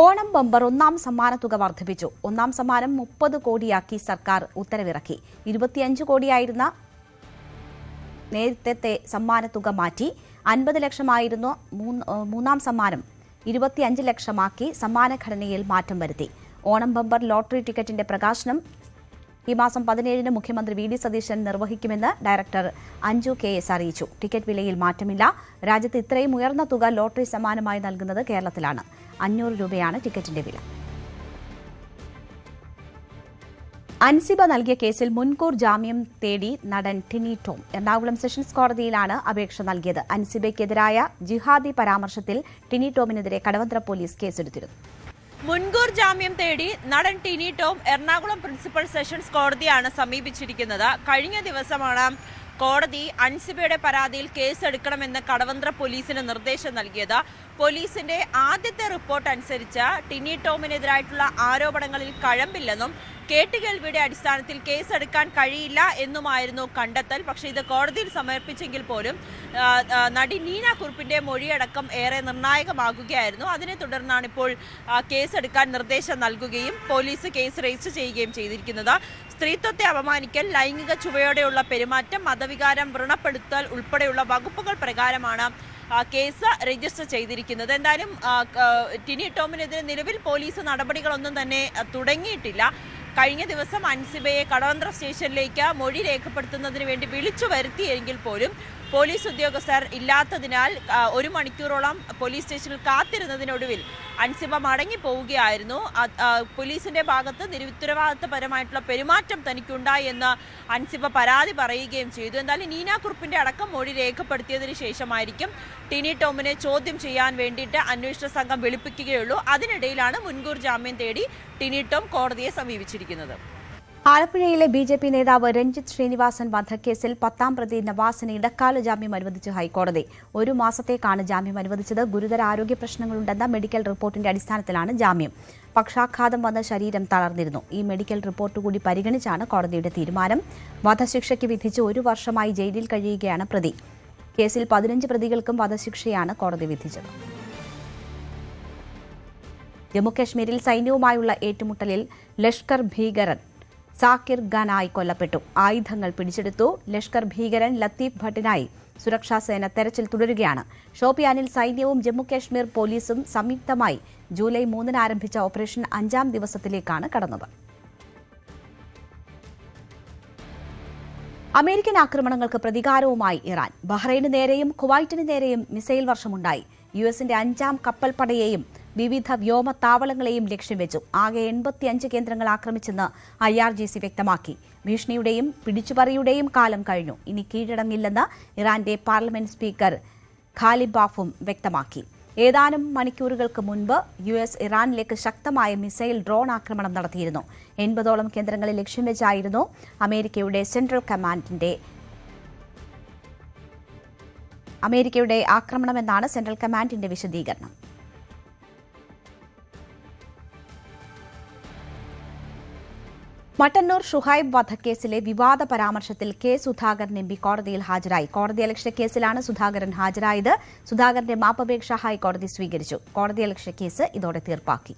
ഓണം ബമ്പർ ഒന്നാം സമ്മാനത്തുക വർദ്ധിപ്പിച്ചു. ഒന്നാം സമ്മാനം 30 കോടിയാക്കി സർക്കാർ ഉത്തരവിറക്കി. 25 കോടിയായിരുന്ന നേരത്തെ സമ്മാനത്തുക മാറ്റി 50 ലക്ഷമായിരുന്നു മൂന്നാം സമ്മാനം 25 ലക്ഷമാക്കി സമ്മാനഘടനയിൽ മാറ്റം വരുത്തി. ഓണം ബമ്പർ ലോട്ടറി ടിക്കറ്റിന്റെ പ്രകാശനം ഈ മാസം 17-ന് മുഖ്യമന്ത്രി വി.ഡി. സതീശൻ നിർവഹിക്കുമെന്ന് ഡയറക്ടർ അഞ്ജു KS അറിയിച്ചു. ടിക്കറ്റ് വിലയിൽ മാറ്റമില്ല. രാജ്യത്ത് ഇത്രയും ഉയർന്ന തുക ലോട്ടറി സമ്മാനമായി നൽകുന്നത് കേരളത്തിലാണ്. 500 രൂപയാണ് ടിക്കറ്റിന്റെ വില. അൻസിബ നൽകിയ കേസിൽ മുൻകൂർ ജാമ്യം തേടി നടൻ ടിനി ടോം എറണാകുളം സെഷൻസ് കോടതിയിലാണ് അപേക്ഷ നൽകിയത്. അൻസിബയ്ക്കെതിരായ ജിഹാദി പരാമർശത്തിൽ ടിനി ടോമിനെതിരെ കടവന്ത്ര പോലീസ് കേസെടുത്തിരുന്നു. മുൻകൂർ ജാമ്യം തേടി നടൻ ടിനി ടോം എറണാകുളം പ്രിൻസിപ്പൽ സെഷൻസ് കോടതിയാണ് സമീപിച്ചിരിക്കുന്നത്. കഴിഞ്ഞ ദിവസമാണ് കോടതി അൻസിബയുടെ പരാതിയിൽ കേസെടുക്കണമെന്ന് കടവന്ത്ര പോലീസിന് നിർദ്ദേശം നൽകിയത്. പോലീസിന്റെ ആദ്യത്തെ റിപ്പോർട്ട് അനുസരിച്ച് ടിനി ടോമിനെതിരായിട്ടുള്ള ആരോപണങ്ങളിൽ കഴമ്പില്ലെന്നും കേട്ടുകേൾവിയുടെ അടിസ്ഥാനത്തിൽ കേസെടുക്കാൻ കഴിയില്ല എന്നുമായിരുന്നു കണ്ടെത്തൽ. പക്ഷേ ഇത് കോടതിയിൽ സമർപ്പിച്ചെങ്കിൽ പോലും നടി നീന കുറുപ്പിന്റെ മൊഴിയടക്കം ഏറെ നിർണായകമാകുകയായിരുന്നു. അതിനെ തുടർന്നാണ് ഇപ്പോൾ കേസെടുക്കാൻ നിർദ്ദേശം നൽകുകയും പോലീസ് കേസ് രജിസ്റ്റർ ചെയ്യുകയും ചെയ്തിരിക്കുന്നത്. സ്ത്രീത്വത്തെ അപമാനിക്കൽ, ലൈംഗിക ചുവയോടെയുള്ള പെരുമാറ്റം, മതവികാരം വ്രണപ്പെടുത്തൽ ഉൾപ്പെടെയുള്ള വകുപ്പുകൾ പ്രകാരമാണ് കേസ് രജിസ്റ്റർ ചെയ്തിരിക്കുന്നത്. എന്തായാലും ടിനി ടോമിനെതിരെ നിലവിൽ പോലീസ് നടപടികളൊന്നും തന്നെ തുടങ്ങിയിട്ടില്ല. കഴിഞ്ഞ ദിവസം അൻസിബയെ കടവന്ത്ര സ്റ്റേഷനിലേക്ക് മൊഴി രേഖപ്പെടുത്തുന്നതിന് വേണ്ടി വിളിച്ചു വരുത്തിയെങ്കിൽ പോലും പോലീസ് ഉദ്യോഗസ്ഥർ ഇല്ലാത്തതിനാൽ 1 മണിക്കൂറോളം പോലീസ് സ്റ്റേഷനിൽ കാത്തിരുന്നതിനൊടുവിൽ അൻസിബ മടങ്ങി പോവുകയായിരുന്നു. പോലീസിന്റെ ഭാഗത്ത് നിരുത്തരവാദിത്തപരമായിട്ടുള്ള പെരുമാറ്റം തനിക്കുണ്ടായി എന്ന് അൻസിബ പരാതി പറയുകയും ചെയ്തു. എന്തായാലും നീന കുറുപ്പിന്റെ അടക്കം മൊഴി രേഖപ്പെടുത്തിയതിനു ശേഷമായിരിക്കും ടിനി ടോമിനെ ചോദ്യം ചെയ്യാൻ വേണ്ടിയിട്ട് അന്വേഷണ സംഘം വിളിപ്പിക്കുകയുള്ളൂ. അതിനിടയിലാണ് മുൻകൂർ ജാമ്യം തേടി ടിനി ടോം കോടതിയെ സമീപിച്ചിരിക്കുന്നത്. ആലപ്പുഴയിലെ ബി.ജെ.പി. നേതാവ് രഞ്ജിത്ത് ശ്രീനിവാസൻ വധക്കേസിൽ 10ാം പ്രതി നവാസിന് ഇടക്കാല ജാമ്യം അനുവദിച്ച് ഹൈക്കോടതി. 1 മാസത്തേക്കാണ് ജാമ്യം അനുവദിച്ചത്. ഗുരുതര ആരോഗ്യ പ്രശ്നങ്ങളുണ്ടെന്ന മെഡിക്കൽ റിപ്പോർട്ടിന്റെ അടിസ്ഥാനത്തിലാണ് ജാമ്യം. പക്ഷാഘാതം വന്ന് ശരീരം തളർന്നിരുന്നു. ഈ മെഡിക്കൽ റിപ്പോർട്ട് കൂടി പരിഗണിച്ചാണ് കോടതിയുടെ തീരുമാനം. വധശിക്ഷയ്ക്ക് വിധിച്ച് 1 വർഷമായി ജയിലിൽ കഴിയുകയാണ് പ്രതി. കേസിൽ 15 പ്രതികൾക്കും വധശിക്ഷയാണ് കോടതി വിധിച്ചത്. ജമ്മുകശ്മീരിൽ സൈന്യവുമായുള്ള ഏറ്റുമുട്ടലിൽ ലഷ്കർ ഭീകരൻ സാക്കിർ ഗനായി കൊല്ലപ്പെട്ടു. ആയുധങ്ങൾ പിടിച്ചെടുത്തു. ലഷ്കർ ഭീകരൻ ലത്തീഫ് ഭട്ടിനായി സുരക്ഷാസേന തെരച്ചിൽ തുടരുകയാണ്. ഷോപ്പിയാനിൽ സൈന്യവും ജമ്മുകശ്മീർ പോലീസും സംയുക്തമായി ജൂലൈ 3-ന് ആരംഭിച്ച ഓപ്പറേഷൻ 5ാം ദിവസത്തിലേക്കാണ് കടന്നത്. അമേരിക്കൻ ആക്രമണങ്ങൾക്ക് പ്രതികാരവുമായി ഇറാൻ. ബഹ്റൈന് നേരെയും കുവൈറ്റിന് നേരെയും മിസൈൽ വർഷമുണ്ടായി. യുഎസിന്റെ 5ാം കപ്പൽപ്പടയെയും വിവിധ വ്യോമത്താവളങ്ങളെയും ലക്ഷ്യം വെച്ചു. ആകെ 85 കേന്ദ്രങ്ങൾ ആക്രമിച്ചെന്ന് IRGC വ്യക്തമാക്കി. ഭീഷണിയുടെയും പിടിച്ചുപറിയുടെയും കാലം കഴിഞ്ഞു. ഇനി കീഴടങ്ങില്ലെന്ന് ഇറാന്റെ പാർലമെന്റ് സ്പീക്കർ ഖാലിബാഫും വ്യക്തമാക്കി. ഏതാനും മണിക്കൂറുകൾക്ക് മുൻപ് US ഇറാനിലേക്ക് ശക്തമായ മിസൈൽ ഡ്രോൺ ആക്രമണം നടത്തിയിരുന്നു. 80ഓളം കേന്ദ്രങ്ങളെ ലക്ഷ്യം വെച്ചായിരുന്നു അമേരിക്കയുടെ ആക്രമണമെന്നാണ് സെൻട്രൽ കമാൻഡിന്റെ വിശദീകരണം. മട്ടന്നൂർ ഷുഹൈബ് വധക്കേസിലെ വിവാദ പരാമർശത്തിൽ കെ സുധാകരൻ എം പി കോടതിയിൽ ഹാജരായി. കോടതിയലക്ഷ്യ കേസിലാണ് സുധാകരൻ ഹാജരായത്. സുധാകരന്റെ മാപ്പപേക്ഷ ഹൈക്കോടതി സ്വീകരിച്ചു. കോടതിയലക്ഷ്യ കേസ് ഇതോടെ തീർപ്പാക്കി.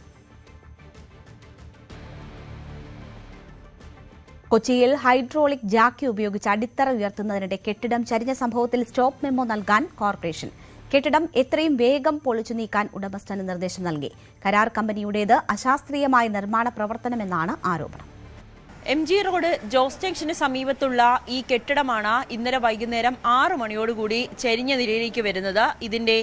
കൊച്ചിയിൽ ഹൈഡ്രോളിക് ജാക്കി ഉപയോഗിച്ച് അടിത്തറ ഉയർത്തുന്നതിനിടെ കെട്ടിടം ചരിഞ്ഞ സംഭവത്തിൽ സ്റ്റോപ്പ് മെമ്മോ നൽകാൻ കോർപ്പറേഷൻ. കെട്ടിടം എത്രയും വേഗം പൊളിച്ചു നീക്കാൻ ഉടമസ്ഥന് നിർദ്ദേശം നൽകി. കരാർ കമ്പനിയുടേത് അശാസ്ത്രീയമായ നിർമ്മാണ പ്രവർത്തനമെന്നാണ് ആരോപണം. MG റോഡ് ജോസ് ജംഗ്ഷന് സമീപത്തുള്ള ഈ കെട്ടിടമാണ് ഇന്നലെ വൈകുന്നേരം 6 മണിയോടുകൂടി ചെരിഞ്ഞ നിലയിലേക്ക് വരുന്നത്. ഇതിന്റെ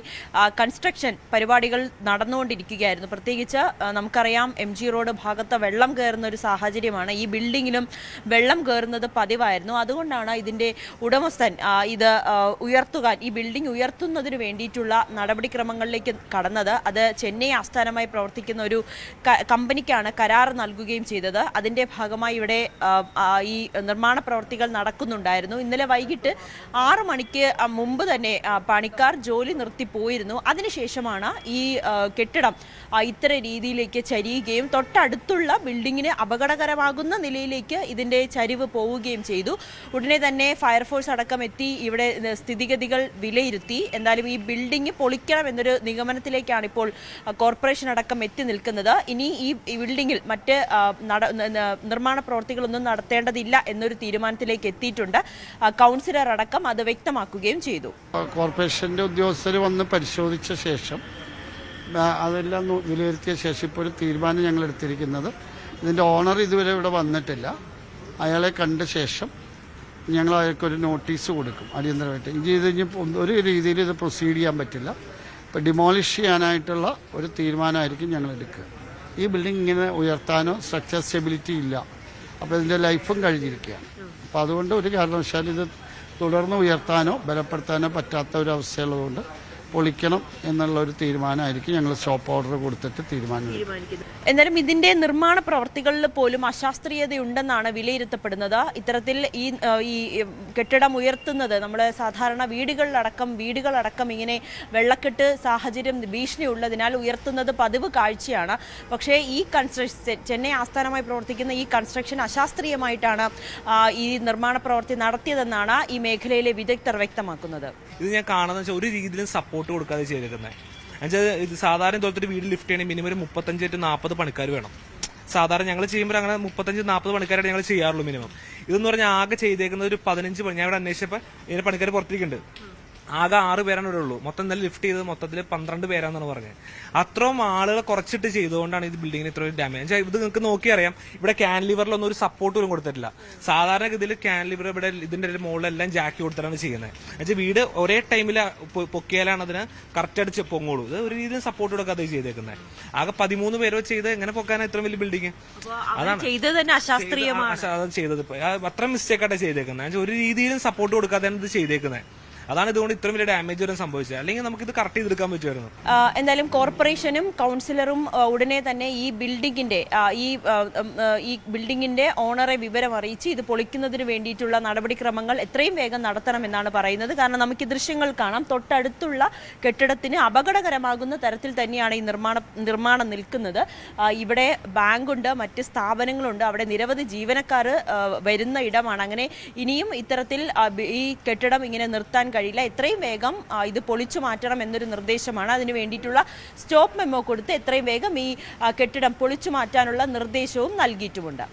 കൺസ്ട്രക്ഷൻ പരിപാടികൾ നടന്നുകൊണ്ടിരിക്കുകയായിരുന്നു. പ്രത്യേകിച്ച് നമുക്കറിയാം MG റോഡ് ഭാഗത്ത് വെള്ളം കയറുന്ന ഒരു സാഹചര്യമാണ്. ഈ ബിൽഡിങ്ങിലും വെള്ളം കയറുന്നത് പതിവായിരുന്നു. അതുകൊണ്ടാണ് ഇതിന്റെ ഉടമസ്ഥൻ ഇത് ഉയർത്തുവാൻ, ഈ ബിൽഡിംഗ് ഉയർത്തുന്നതിന് വേണ്ടിയിട്ടുള്ള നടപടിക്രമങ്ങളിലേക്ക് കടന്നത്. അത് ചെന്നൈ ആസ്ഥാനമായി പ്രവർത്തിക്കുന്ന ഒരു കമ്പനിക്കാണ് കരാർ നൽകുകയും ചെയ്തത്. അതിന്റെ ഭാഗമായി ഇവിടെ ഈ നിർമ്മാണ പ്രവർത്തികൾ നടക്കുന്നുണ്ടായിരുന്നു. ഇന്നലെ വൈകിട്ട് 6 മണിക്ക് മുമ്പ് തന്നെ പണിക്കാർ ജോലി നിർത്തി പോയിരുന്നു. അതിനുശേഷമാണ് ഈ കെട്ടിടം ഇത്തരം രീതിയിലേക്ക് ചരിയുകയും തൊട്ടടുത്തുള്ള ബിൽഡിങ്ങിന് അപകടകരമാകുന്ന നിലയിലേക്ക് ഇതിന്റെ ചരിവ് പോവുകയും ചെയ്തു. ഉടനെ തന്നെ ഫയർഫോഴ്സ് അടക്കം എത്തി ഇവിടെ സ്ഥിതിഗതികൾ വിലയിരുത്തി. എന്തായാലും ഈ ബിൽഡിംഗ് പൊളിക്കണം എന്നൊരു നിഗമനത്തിലേക്കാണ് ഇപ്പോൾ കോർപ്പറേഷൻ അടക്കം എത്തി നിൽക്കുന്നത്. ഇനി ഈ ബിൽഡിംഗിൽ മറ്റ് നിർമ്മാണ പ്രവർത്തികളൊന്നും നടത്തേണ്ടതില്ല എന്നൊരു തീരുമാനത്തിലേക്ക് എത്തിയിട്ടുണ്ട്. കൗൺസിലർ അടക്കം അത് വ്യക്തമാക്കുകയും ചെയ്തു. കോർപ്പറേഷന്റെ ഉദ്യോഗസ്ഥർ വന്ന് പരിശോധിച്ച ശേഷം അതെല്ലാം വിലയിരുത്തിയ ശേഷം ഇപ്പോൾ ഒരു തീരുമാനം ഞങ്ങൾ എടുത്തിരിക്കുന്നത്, ഇതിന്റെ ഓണർ ഇതുവരെ ഇവിടെ വന്നിട്ടില്ല. അയാളെ കണ്ട ശേഷം ഞങ്ങൾ അയാൾക്കൊരു നോട്ടീസ് കൊടുക്കും അടിയന്തരമായിട്ട്. ഇത് ഇനി ഒരു രീതിയിൽ ഇത് പ്രൊസീഡ് ചെയ്യാൻ പറ്റില്ല. ഇപ്പം ഡിമോളിഷ് ചെയ്യാനായിട്ടുള്ള ഒരു തീരുമാനമായിരിക്കും ഞങ്ങൾ എടുക്കുക. ഈ ബിൽഡിംഗ് ഇങ്ങനെ ഉയർത്താനോ സ്ട്രക്ചർ സ്റ്റെബിലിറ്റി ഇല്ല. അപ്പോൾ ഇതിൻ്റെ ലൈഫും കഴിഞ്ഞിരിക്കുകയാണ്. അപ്പോൾ അതുകൊണ്ട് ഒരു കാരണവശാലും ഇത് തുടർന്ന് ഉയർത്താനോ ബലപ്പെടുത്താനോ പറ്റാത്ത ഒരു അവസ്ഥയുള്ളതുകൊണ്ട് പൊളിക്കണം എന്നുള്ള ഒരു തീരുമാനമായിരിക്കും ഞങ്ങൾ സ്റ്റോപ്പ് ഓർഡർ കൊടുത്തിട്ട് തീരുമാനിക്കുന്നത്. എന്നാലും ഇതിന്റെ നിർമ്മാണ പ്രവർത്തികളിൽ പോലും അശാസ്ത്രീയതയുണ്ടെന്നാണ് വിലയിരുത്തപ്പെടുന്നത്. ഇത്തരത്തിൽ ഈ കെട്ടിടം ഉയർത്തുന്നത് നമ്മുടെ സാധാരണ വീടുകളടക്കം ഇങ്ങനെ വെള്ളക്കെട്ട് സാഹചര്യം ഭീഷണിയുള്ളതിനാൽ ഉയർത്തുന്നത് പതിവ് കാഴ്ചയാണ്. പക്ഷേ ഈ കൺസ്ട്രക്ഷൻ, ചെന്നൈ ആസ്ഥാനമായി പ്രവർത്തിക്കുന്ന ഈ കൺസ്ട്രക്ഷൻ അശാസ്ത്രീയമായിട്ടാണ് ഈ നിർമ്മാണ പ്രവൃത്തി നടത്തിയതെന്നാണ് ഈ മേഖലയിലെ വിദഗ്ധർ വ്യക്തമാക്കുന്നത്. ഇത് ഞാൻ കാണുന്ന ഒരു രീതിയിലും സപ്പോർട്ട് കൊടുക്കാതെ ചെയ്തിരിക്കുന്നത്. എന്നുവെച്ചാൽ ഇത് സാധാരണ ഇതുപോലത്തെ വീട് ലിഫ്റ്റ് ചെയ്യണമെങ്കിൽ മിനിമം 35-40 പണിക്കാർ വേണം. സാധാരണ ഞങ്ങൾ ചെയ്യുമ്പോൾ അങ്ങനെ 35-40 പണിക്കാരായിട്ട് ഞങ്ങൾ ചെയ്യാറുള്ളൂ മിനിമം. ഇതെന്ന് പറഞ്ഞാൽ ആകെ ചെയ്തേക്കുന്നത് ഒരു 15 പണി. ഞാൻ ഇവിടെ അന്വേഷിച്ചപ്പോൾ ഇതിന് പണിക്കാർ പുറത്തേക്കുണ്ട്. ആകെ 6 പേരാണ് ഇവിടെ ഉള്ളൂ. മൊത്തം ഇന്നലെ ലിഫ്റ്റ് ചെയ്തത് മൊത്തത്തിൽ 12 പേരാന്നാണ് പറഞ്ഞത്. അത്രയും ആളുകളെ കുറച്ചിട്ട് ചെയ്തുകൊണ്ടാണ് ഇത് ബിൽഡിങ്ങിന് ഇത്രയും ഡാമേജ്. ഇത് നിങ്ങൾക്ക് നോക്കിയറിയാം, ഇവിടെ ക്യാൻലിവറിലൊന്നും ഒരു സപ്പോർട്ട് പോലും കൊടുത്തിട്ടില്ല. സാധാരണ ഇതിൽ ക്യാൻലിവർ ഇവിടെ ഇതിന്റെ മുകളിലെല്ലാം ജാക്കി കൊടുത്തിട്ടാണ് ചെയ്യുന്നത്. എന്നുവെച്ചാൽ വീട് ഒരേ ടൈമിൽ പൊക്കിയാലാണ് അതിന് കറക്റ്റ് അടിച്ച് പൊങ്ങോളൂ. ഇത് ഒരു രീതിയിൽ സപ്പോർട്ട് കൊടുക്കാതെ ചെയ്തേക്കുന്നത്. ആകെ 13 പേരോ ചെയ്ത് എങ്ങനെ പൊക്കാനാണ് ഇത്രയും വലിയ ബിൽഡിങ്? അതാണ് ചെയ്തത്. അത്ര മിസ്റ്റേക്കായിട്ടാണ് ചെയ്തേക്കുന്നത്. ഒരു രീതിയിലും സപ്പോർട്ട് കൊടുക്കാതെയാണ് ഇത് ചെയ്തേക്കുന്നത്. അതാണ് ഇതുകൊണ്ട് ഇത്രയും വലിയ ഡാമേജ് വരെ സംഭവിച്ചത്. അല്ലെങ്കിൽ നമുക്ക് ഇത് കറക്റ്റ് ചെയ്തെടുക്കാൻ പറ്റുമായിരുന്നു. എന്തായാലും കോർപ്പറേഷനും കൗൺസിലറും ഉടനെ തന്നെ ഈ ബിൽഡിംഗിന്റെ ഓണറെ വിവരം അറിയിച്ച് ഇത് പൊളിക്കുന്നതിന് വേണ്ടിയിട്ടുള്ള നടപടിക്രമങ്ങൾ എത്രയും വേഗം നടത്തണമെന്നാണ് പറയുന്നത്. കാരണം നമുക്ക് ഈ ദൃശ്യങ്ങൾ കാണാം, തൊട്ടടുത്തുള്ള കെട്ടിടത്തിന് അപകടകരമാകുന്ന തരത്തിൽ തന്നെയാണ് ഈ നിർമ്മാണം നിൽക്കുന്നത്. ഇവിടെ ബാങ്കുണ്ട്, മറ്റ് സ്ഥാപനങ്ങളുണ്ട്, അവിടെ നിരവധി ജീവനക്കാർ വരുന്ന ഇടമാണ്. അങ്ങനെ ഇനിയും ഇത്തരത്തിൽ ഈ കെട്ടിടം ഇങ്ങനെ നിർത്താൻ കഴിയില്ല. എത്രയും വേഗം ഇത് പൊളിച്ചു മാറ്റണം എന്നൊരു നിർദ്ദേശമാണ്. അതിനു വേണ്ടിയിട്ടുള്ള സ്റ്റോപ്പ് മെമ്മോ കൊടുത്ത് എത്രയും വേഗം ഈ കെട്ടിടം പൊളിച്ചു മാറ്റാനുള്ള നിർദ്ദേശവും നൽകിയിട്ടുമുണ്ട്.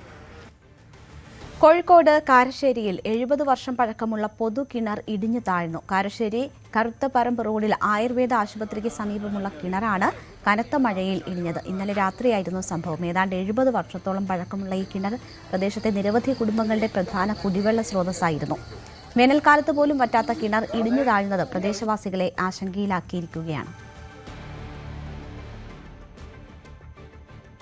കോഴിക്കോട് കാരശ്ശേരിയിൽ 70 വർഷം പഴക്കമുള്ള പൊതു കിണർ ഇടിഞ്ഞു താഴ്ന്നു. കാരശ്ശേരി കറുത്തപറമ്പ് റോഡിൽ ആയുർവേദ ആശുപത്രിക്ക് സമീപമുള്ള കിണറാണ് കനത്ത മഴയിൽ ഇടിഞ്ഞത്. ഇന്നലെ രാത്രിയായിരുന്നു സംഭവം. ഏതാണ്ട് 70 വർഷത്തോളം പഴക്കമുള്ള ഈ കിണർ പ്രദേശത്തെ നിരവധി കുടുംബങ്ങളുടെ പ്രധാന കുടിവെള്ള സ്രോതസ്സായിരുന്നു. വേനൽക്കാലത്ത് പോലും വറ്റാത്ത കിണർ ഇടിഞ്ഞു താഴ്ന്നത് പ്രദേശവാസികളെ ആശങ്കയിലാക്കിയിരിക്കുകയാണ്.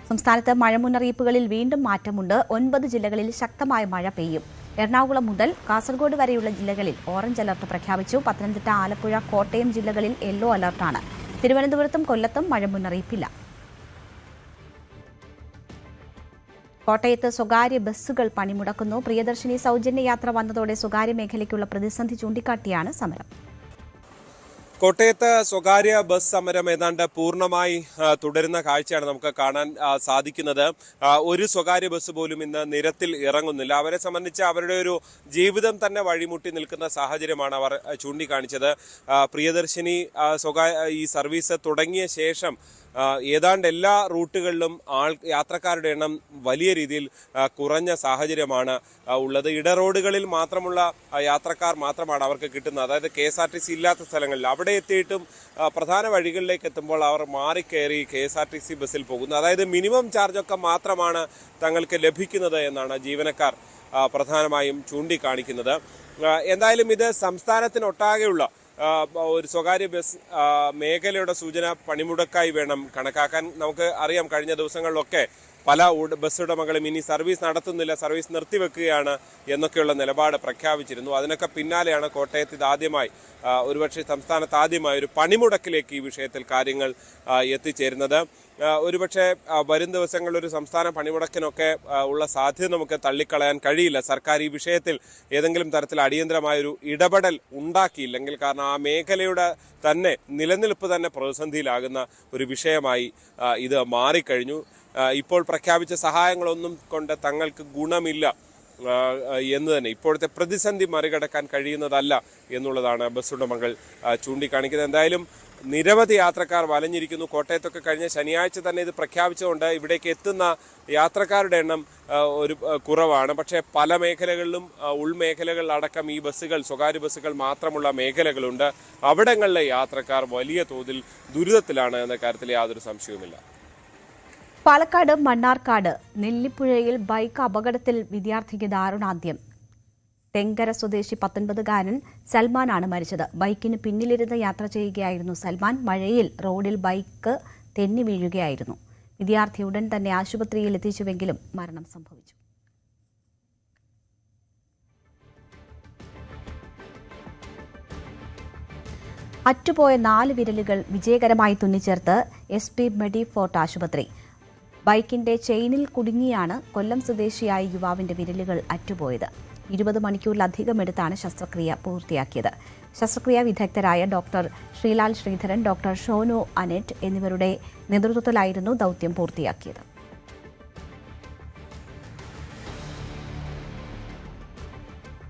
സംസ്ഥാനത്ത് മഴ മുന്നറിയിപ്പുകളിൽ വീണ്ടും മാറ്റമുണ്ട്. 9 ജില്ലകളിൽ ശക്തമായ മഴ പെയ്യും. എറണാകുളം മുതൽ കാസർഗോഡ് വരെയുള്ള ജില്ലകളിൽ ഓറഞ്ച് അലർട്ട് പ്രഖ്യാപിച്ചു. പത്തനംതിട്ട, ആലപ്പുഴ, കോട്ടയം ജില്ലകളിൽ യെല്ലോ അലർട്ടാണ്. തിരുവനന്തപുരത്തും കൊല്ലത്തും മഴ മുന്നറിയിപ്പില്ല. കോട്ടയത്ത് സ്വകാര്യ ബസ്സുകൾ പണിമുടക്കുന്നു. പ്രിയദർശിനി സൗജന്യ യാത്ര വന്നതോടെ സ്വകാര്യ മേഖലയ്ക്കുള്ള പ്രതിസന്ധി ചൂണ്ടിക്കാട്ടിയാണ് സമരം. കോട്ടയത്ത് സ്വകാര്യ ബസ് സമരം ഏതാണ്ട് പൂർണ്ണമായി തുടരുന്ന കാഴ്ചയാണ് നമുക്ക് കാണാൻ സാധിക്കുന്നത്. ഒരു സ്വകാര്യ ബസ് പോലും ഇന്ന് നിരത്തിൽ ഇറങ്ങുന്നില്ല. അവരെ സംബന്ധിച്ച് അവരുടെ ഒരു ജീവിതം തന്നെ വഴിമുട്ടി നിൽക്കുന്ന സാഹചര്യമാണ് അവർ ചൂണ്ടിക്കാണിച്ചത്. പ്രിയദർശിനി ഈ സർവീസ് തുടങ്ങിയ ശേഷം ഏതാണ്ട് എല്ലാ റൂട്ടുകളിലും യാത്രക്കാരുടെ എണ്ണം വലിയ രീതിയിൽ കുറഞ്ഞ സാഹചര്യമാണ് ഉള്ളത്. ഇടറോഡുകളിൽ മാത്രമുള്ള യാത്രക്കാർ മാത്രമാണ് അവർക്ക് കിട്ടുന്നത്. അതായത് KSRTC ഇല്ലാത്ത സ്ഥലങ്ങളിൽ അവിടെ എത്തിയിട്ടും പ്രധാന വഴികളിലേക്ക് എത്തുമ്പോൾ അവർ മാറിക്കയറി KSRTC ബസ്സിൽ പോകുന്നു. അതായത് മിനിമം ചാർജൊക്കെ മാത്രമാണ് തങ്ങൾക്ക് ലഭിക്കുന്നത് എന്നാണ് ജീവനക്കാർ പ്രധാനമായും ചൂണ്ടിക്കാണിക്കുന്നത്. എന്തായാലും ഇത് സംസ്ഥാനത്തിനൊട്ടാകെയുള്ള ഒരു സ്വകാര്യ ബസ് മേഖലയുടെ സൂചന പണിമുടക്കായി വേണം കണക്കാക്കാൻ. നമുക്ക് അറിയാം, കഴിഞ്ഞ ദിവസങ്ങളിലൊക്കെ പല ബസ് ഉടമകളും ഇനി സർവീസ് നടത്തുന്നില്ല, സർവീസ് നിർത്തിവെക്കുകയാണ് എന്നൊക്കെയുള്ള നിലപാട് പ്രഖ്യാപിച്ചിരുന്നു. അതിനൊക്കെ പിന്നാലെയാണ് കോട്ടയത്ത് ഇതാദ്യമായി, ഒരുപക്ഷെ സംസ്ഥാനത്ത് ആദ്യമായി ഒരു പണിമുടക്കിലേക്ക് ഈ വിഷയത്തിൽ കാര്യങ്ങൾ എത്തിച്ചേരുന്നത്. ഒരുപക്ഷെ വരും ദിവസങ്ങളിൽ ഒരു സംസ്ഥാന പണിമുടക്കിനൊക്കെ ഉള്ള സാധ്യത നമുക്ക് തള്ളിക്കളയാൻ കഴിയില്ല. സർക്കാർ ഈ വിഷയത്തിൽ ഏതെങ്കിലും തരത്തിൽ അടിയന്തരമായൊരു ഇടപെടൽ ഉണ്ടാക്കിയില്ലെങ്കിൽ, കാരണം ആ മേഖലയുടെ തന്നെ നിലനിൽപ്പ് തന്നെ പ്രതിസന്ധിയിലാകുന്ന ഒരു വിഷയമായി ഇത് മാറിക്കഴിഞ്ഞു. ഇപ്പോൾ പ്രഖ്യാപിച്ച സഹായങ്ങളൊന്നും കൊണ്ട് തങ്ങൾക്ക് ഗുണമില്ല എന്ന് തന്നെ, ഇപ്പോഴത്തെ പ്രതിസന്ധി മറികടക്കാൻ കഴിയുന്നതല്ല എന്നുള്ളതാണ് ബസ് ഉടമകൾ ചൂണ്ടിക്കാണിക്കുന്നത്. എന്തായാലും നിരവധി യാത്രക്കാർ വലഞ്ഞിരിക്കുന്നു. കോട്ടയത്തൊക്കെ കഴിഞ്ഞ ശനിയാഴ്ച തന്നെ ഇത് പ്രഖ്യാപിച്ചുകൊണ്ട് ഇവിടേക്ക് എത്തുന്ന യാത്രക്കാരുടെ എണ്ണം ഒരു കുറവാണ്. പക്ഷേ പല മേഖലകളിലും ഉൾമേഖലകളിലടക്കം ഈ ബസ്സുകൾ, സ്വകാര്യ ബസ്സുകൾ മാത്രമുള്ള മേഖലകളുണ്ട്. അവിടങ്ങളിലെ യാത്രക്കാർ വലിയ തോതിൽ ദുരിതത്തിലാണ് എന്ന കാര്യത്തിൽ യാതൊരു സംശയവുമില്ല. പാലക്കാട് മണ്ണാർക്കാട് നെല്ലിപ്പുഴയിൽ ബൈക്ക് അപകടത്തിൽ വിദ്യാർത്ഥിക്ക് ദാരുണാന്ത്യം. തെങ്കര സ്വദേശി 19-കാരൻ സൽമാനാണ് മരിച്ചത്. ബൈക്കിന് പിന്നിലിരുന്ന് യാത്ര ചെയ്യുകയായിരുന്നു സൽമാൻ. മഴയിൽ റോഡിൽ ബൈക്ക് തെന്നി വീഴുകയായിരുന്നു. വിദ്യാർത്ഥി ഉടൻ തന്നെ ആശുപത്രിയിൽ എത്തിച്ചുവെങ്കിലും മരണം സംഭവിച്ചു. അറ്റുപോയ 4 വിരലുകൾ വിജയകരമായി തുന്നിച്ചേർത്ത് SP മെഡിഫോർട്ട് ആശുപത്രി. ബൈക്കിന്റെ ചെയിനിൽ കുടുങ്ങിയാണ് കൊല്ലം സ്വദേശിയായ യുവാവിന്റെ വിരലുകൾ അറ്റുപോയത്. 20 മണിക്കൂറിലധികം എടുത്താണ് ശസ്ത്രക്രിയ പൂർത്തിയാക്കിയത്. ശസ്ത്രക്രിയാ വിദഗ്ധരായ doctor Sreelal Sreedharan, doctor Shonu Annette എന്നിവരുടെ നേതൃത്വത്തിലായിരുന്നു ദൌത്യം പൂർത്തിയാക്കിയത്.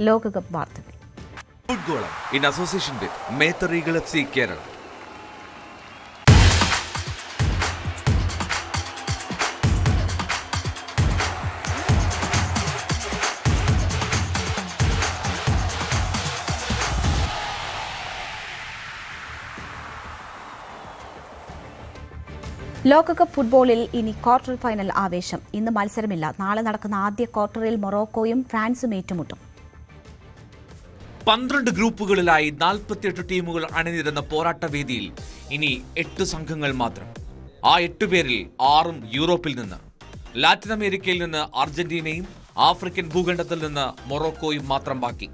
ലോകകപ്പ് വാർത്തകൾ football in association with Methar eagle FC Kerala. ലോകകപ്പ് ഫുട്ബോളിൽ ഇനി ക്വാർട്ടർ ഫൈനൽ ആവേശം. ഇന്ന് മത്സരമില്ല. നാളെ നടക്കുന്ന ആദ്യ ക്വാർട്ടറിൽ മൊറോക്കോയും ഫ്രാൻസും ഏറ്റുമുട്ടും. 12 ഗ്രൂപ്പുകളിലായി 48 ടീമുകൾ അണിനിരന്ന പോരാട്ടവേദിയിൽ ഇനി 8 സംഘങ്ങൾ മാത്രം. ആ 8 പേരിൽ 6 യൂറോപ്പിൽ നിന്ന്. ലാറ്റിൻ അമേരിക്കയിൽ നിന്ന് അർജന്റീനയും ആഫ്രിക്കൻ ഭൂഖണ്ഡത്തിൽ നിന്ന് മൊറോക്കോയും മാത്രം ബാക്കി.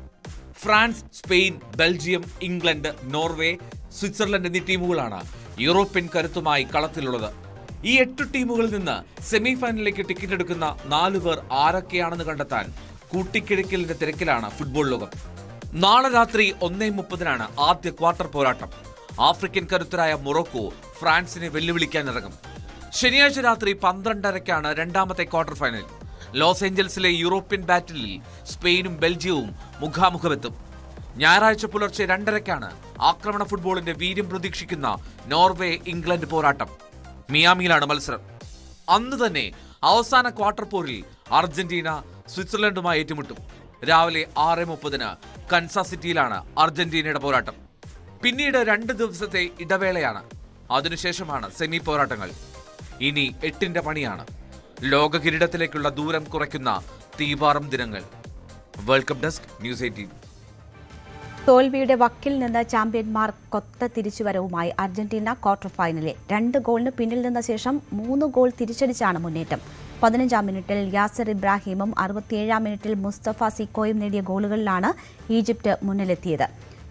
France, Spain, Belgium, England, Norway, Switzerland എന്നീ ടീമുകളാണ് യൂറോപ്യൻ കരുത്തുമായി കളത്തിലുള്ളത്. ഈ 8 ടീമുകളിൽ നിന്ന് സെമി ഫൈനലിലേക്ക് ടിക്കറ്റ് എടുക്കുന്ന 4 പേർ ആരൊക്കെയാണെന്ന് കണ്ടെത്താൻ കൂട്ടിക്കിഴക്കലിന്റെ തിരക്കിലാണ് ഫുട്ബോൾ ലോകം. നാളെ രാത്രി 1:30 ആദ്യ ക്വാർട്ടർ പോരാട്ടം. ആഫ്രിക്കൻ കരുത്തരായ മൊറോക്കോ ഫ്രാൻസിനെ വെല്ലുവിളിക്കാനിറങ്ങും. ശനിയാഴ്ച രാത്രി 12:30 രണ്ടാമത്തെ ക്വാർട്ടർ ഫൈനൽ. ലോസ് ഏഞ്ചൽസിലെ യൂറോപ്യൻ ബാറ്റിലിൽ സ്പെയിനും ബെൽജിയവും മുഖാമുഖമെത്തും. ഞായറാഴ്ച പുലർച്ചെ 2:30 ആക്രമണ ഫുട്ബോളിന്റെ വീര്യം പ്രതീക്ഷിക്കുന്ന നോർവേ ഇംഗ്ലണ്ട് പോരാട്ടം. മിയാമിയിലാണ് മത്സരം. അന്ന് തന്നെ അവസാന ക്വാർട്ടർ പോരിൽ അർജന്റീന സ്വിറ്റ്സർലൻഡുമായി ഏറ്റുമുട്ടും. രാവിലെ 6:30 കൻസാസ് സിറ്റിയിലാണ് അർജന്റീനയുടെ പോരാട്ടം. പിന്നീട് 2 ദിവസത്തെ ഇടവേളയാണ്. അതിനുശേഷമാണ് സെമി പോരാട്ടങ്ങൾ. ഇനി 8ന്റെ പണിയാണ്. ലോക കിരീടത്തിലേക്കുള്ള ദൂരം കുറയ്ക്കുന്ന തീപാറും ദിനങ്ങൾ. World cup desk, news 18. തോൽവിയുടെ വക്കിൽ നിന്ന് ചാമ്പ്യന്മാർ കൊത്ത തിരിച്ചുവരവുമായി അർജന്റീന ക്വാർട്ടർ ഫൈനലിൽ. 2 ഗോളിന് പിന്നിൽ നിന്ന ശേഷം 3 ഗോൾ തിരിച്ചടിച്ചാണ് മുന്നേറ്റം. 15-ാം മിനിറ്റിൽ യാസർ ഇബ്രാഹിമും 67-ാം മിനിറ്റിൽ മുസ്തഫ സിക്കോയും നേടിയ ഗോളുകളിലാണ് ഈജിപ്ത് മുന്നിലെത്തിയത്.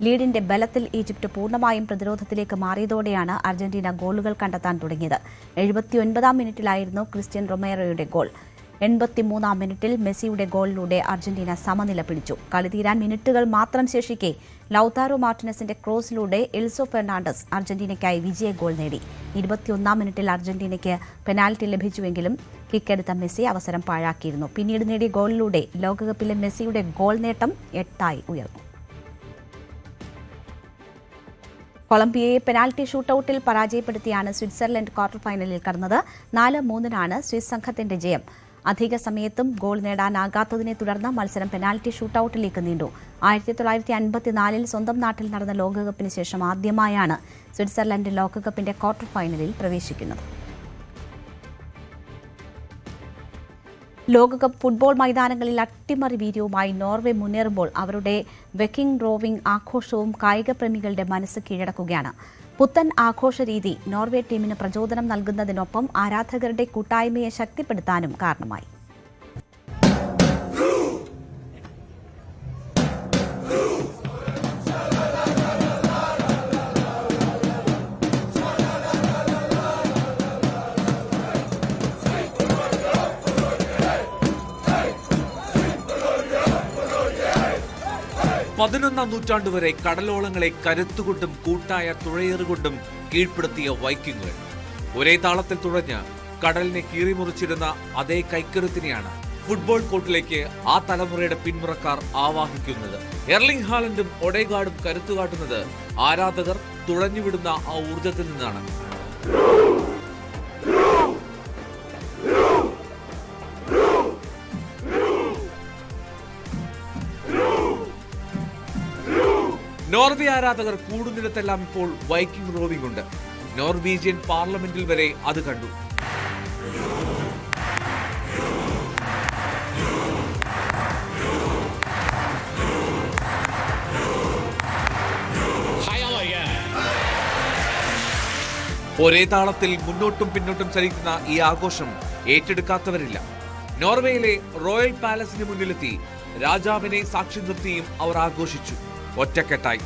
ലീഡിന്റെ ബലത്തിൽ ഈജിപ്ത് പൂർണ്ണമായും പ്രതിരോധത്തിലേക്ക് മാറിയതോടെയാണ് അർജന്റീന ഗോളുകൾ കണ്ടെത്താൻ തുടങ്ങിയത്. 79-ാം മിനിറ്റിലായിരുന്നു ക്രിസ്ത്യൻ റൊമേറോയുടെ ഗോൾ. 83-ാം മിനിറ്റിൽ മെസ്സിയുടെ ഗോളിലൂടെ അർജന്റീന സമനില പിടിച്ചു. കളി തീരാൻ മിനിറ്റുകൾ മാത്രം ശേഷിക്കെ ലൌതാരോ മാർട്ടിനസിന്റെ ക്രോസിലൂടെ എൽസോ ഫെർണാണ്ടസ് അർജന്റീനയ്ക്കായി വിജയ ഗോൾ നേടി. 21-ാം മിനിറ്റിൽ അർജന്റീനയ്ക്ക് പെനാൽറ്റി ലഭിച്ചുവെങ്കിലും കിക്കെടുത്ത മെസ്സി അവസരം പാഴാക്കിയിരുന്നു. പിന്നീട് നേടിയ ഗോളിലൂടെ ലോകകപ്പിലെ മെസ്സിയുടെ ഗോൾ നേട്ടം 8 ഉയർന്നു. കൊളംബിയയെ പെനാൽറ്റി ഷൂട്ടൌട്ടിൽ പരാജയപ്പെടുത്തിയാണ് സ്വിറ്റ്സർലൻഡ് ക്വാർട്ടർ ഫൈനലിൽ കടന്നത്. 4-3 സ്വിസ് സംഘത്തിന്റെ ജയം. അധിക സമയത്തും ഗോൾ നേടാനാകാത്തതിനെ തുടർന്ന് മത്സരം പെനാൽറ്റി ഷൂട്ടൌട്ടിലേക്ക് നീണ്ടു. 1954 സ്വന്തം നാട്ടിൽ നടന്ന ലോകകപ്പിന് ശേഷം ആദ്യമായാണ് സ്വിറ്റ്സർലൻഡ് ലോകകപ്പിന്റെ ക്വാർട്ടർ ഫൈനലിൽ പ്രവേശിക്കുന്നത്. ലോകകപ്പ് ഫുട്ബോൾ മൈതാനങ്ങളിൽ അട്ടിമറി വീര്യവുമായി നോർവേ മുന്നേറുമ്പോൾ അവരുടെ വെക്കിംഗ് റോവിംഗ് ആഘോഷവും കായികപ്രേമികളുടെ മനസ്സ് കീഴടക്കുകയാണ്. പുത്തൻ ആഘോഷ രീതി നോർവേ ടീമിന് പ്രചോദനം നൽകുന്നതിനൊപ്പം ആരാധകരുടെ കൂട്ടായ്മയെ ശക്തിപ്പെടുത്താനും കാരണമായി. പതിനൊന്നാം നൂറ്റാണ്ടുവരെ കടലോളങ്ങളെ കരുത്തുകൊണ്ടും കൂട്ടായ തുഴയേറുകൊണ്ടും കീഴ്പ്പെടുത്തിയ വൈക്കിങ്ങുകൾ ഒരേ താളത്തിൽ തുഴഞ്ഞ് കടലിനെ കീറിമുറിച്ചിരുന്ന അതേ കൈക്കരുത്തിനെയാണ് ഫുട്ബോൾ കോർട്ടിലേക്ക് ആ തലമുറയുടെ പിന്മുറക്കാർ ആവാഹിക്കുന്നത്. എർലിംഗ് ഹാലൻഡും ഒഡേഗാർഡും കരുത്തുകാട്ടുന്നത് ആരാധകർ തുഴഞ്ഞുവിടുന്ന ആ ഊർജത്തിൽ നിന്നാണ്. നോർവേ ആരാധകർ കൂടുന്നിടത്തെല്ലാം ഇപ്പോൾ വൈക്കിംഗ് റോവിംഗ് ഉണ്ട്. നോർവീജിയൻ പാർലമെന്റിൽ വരെ അത് കണ്ടു. ഒരേ താളത്തിൽ മുന്നോട്ടും പിന്നോട്ടും ചലിക്കുന്ന ഈ ആഘോഷം ഏറ്റെടുക്കാത്തവരില്ല. നോർവേയിലെ റോയൽ പാലസിന് മുന്നിലെത്തി രാജാവിനെ സാക്ഷി നിർത്തിയും അവർ ആഘോഷിച്ചു ഒറ്റക്കെട്ടായി.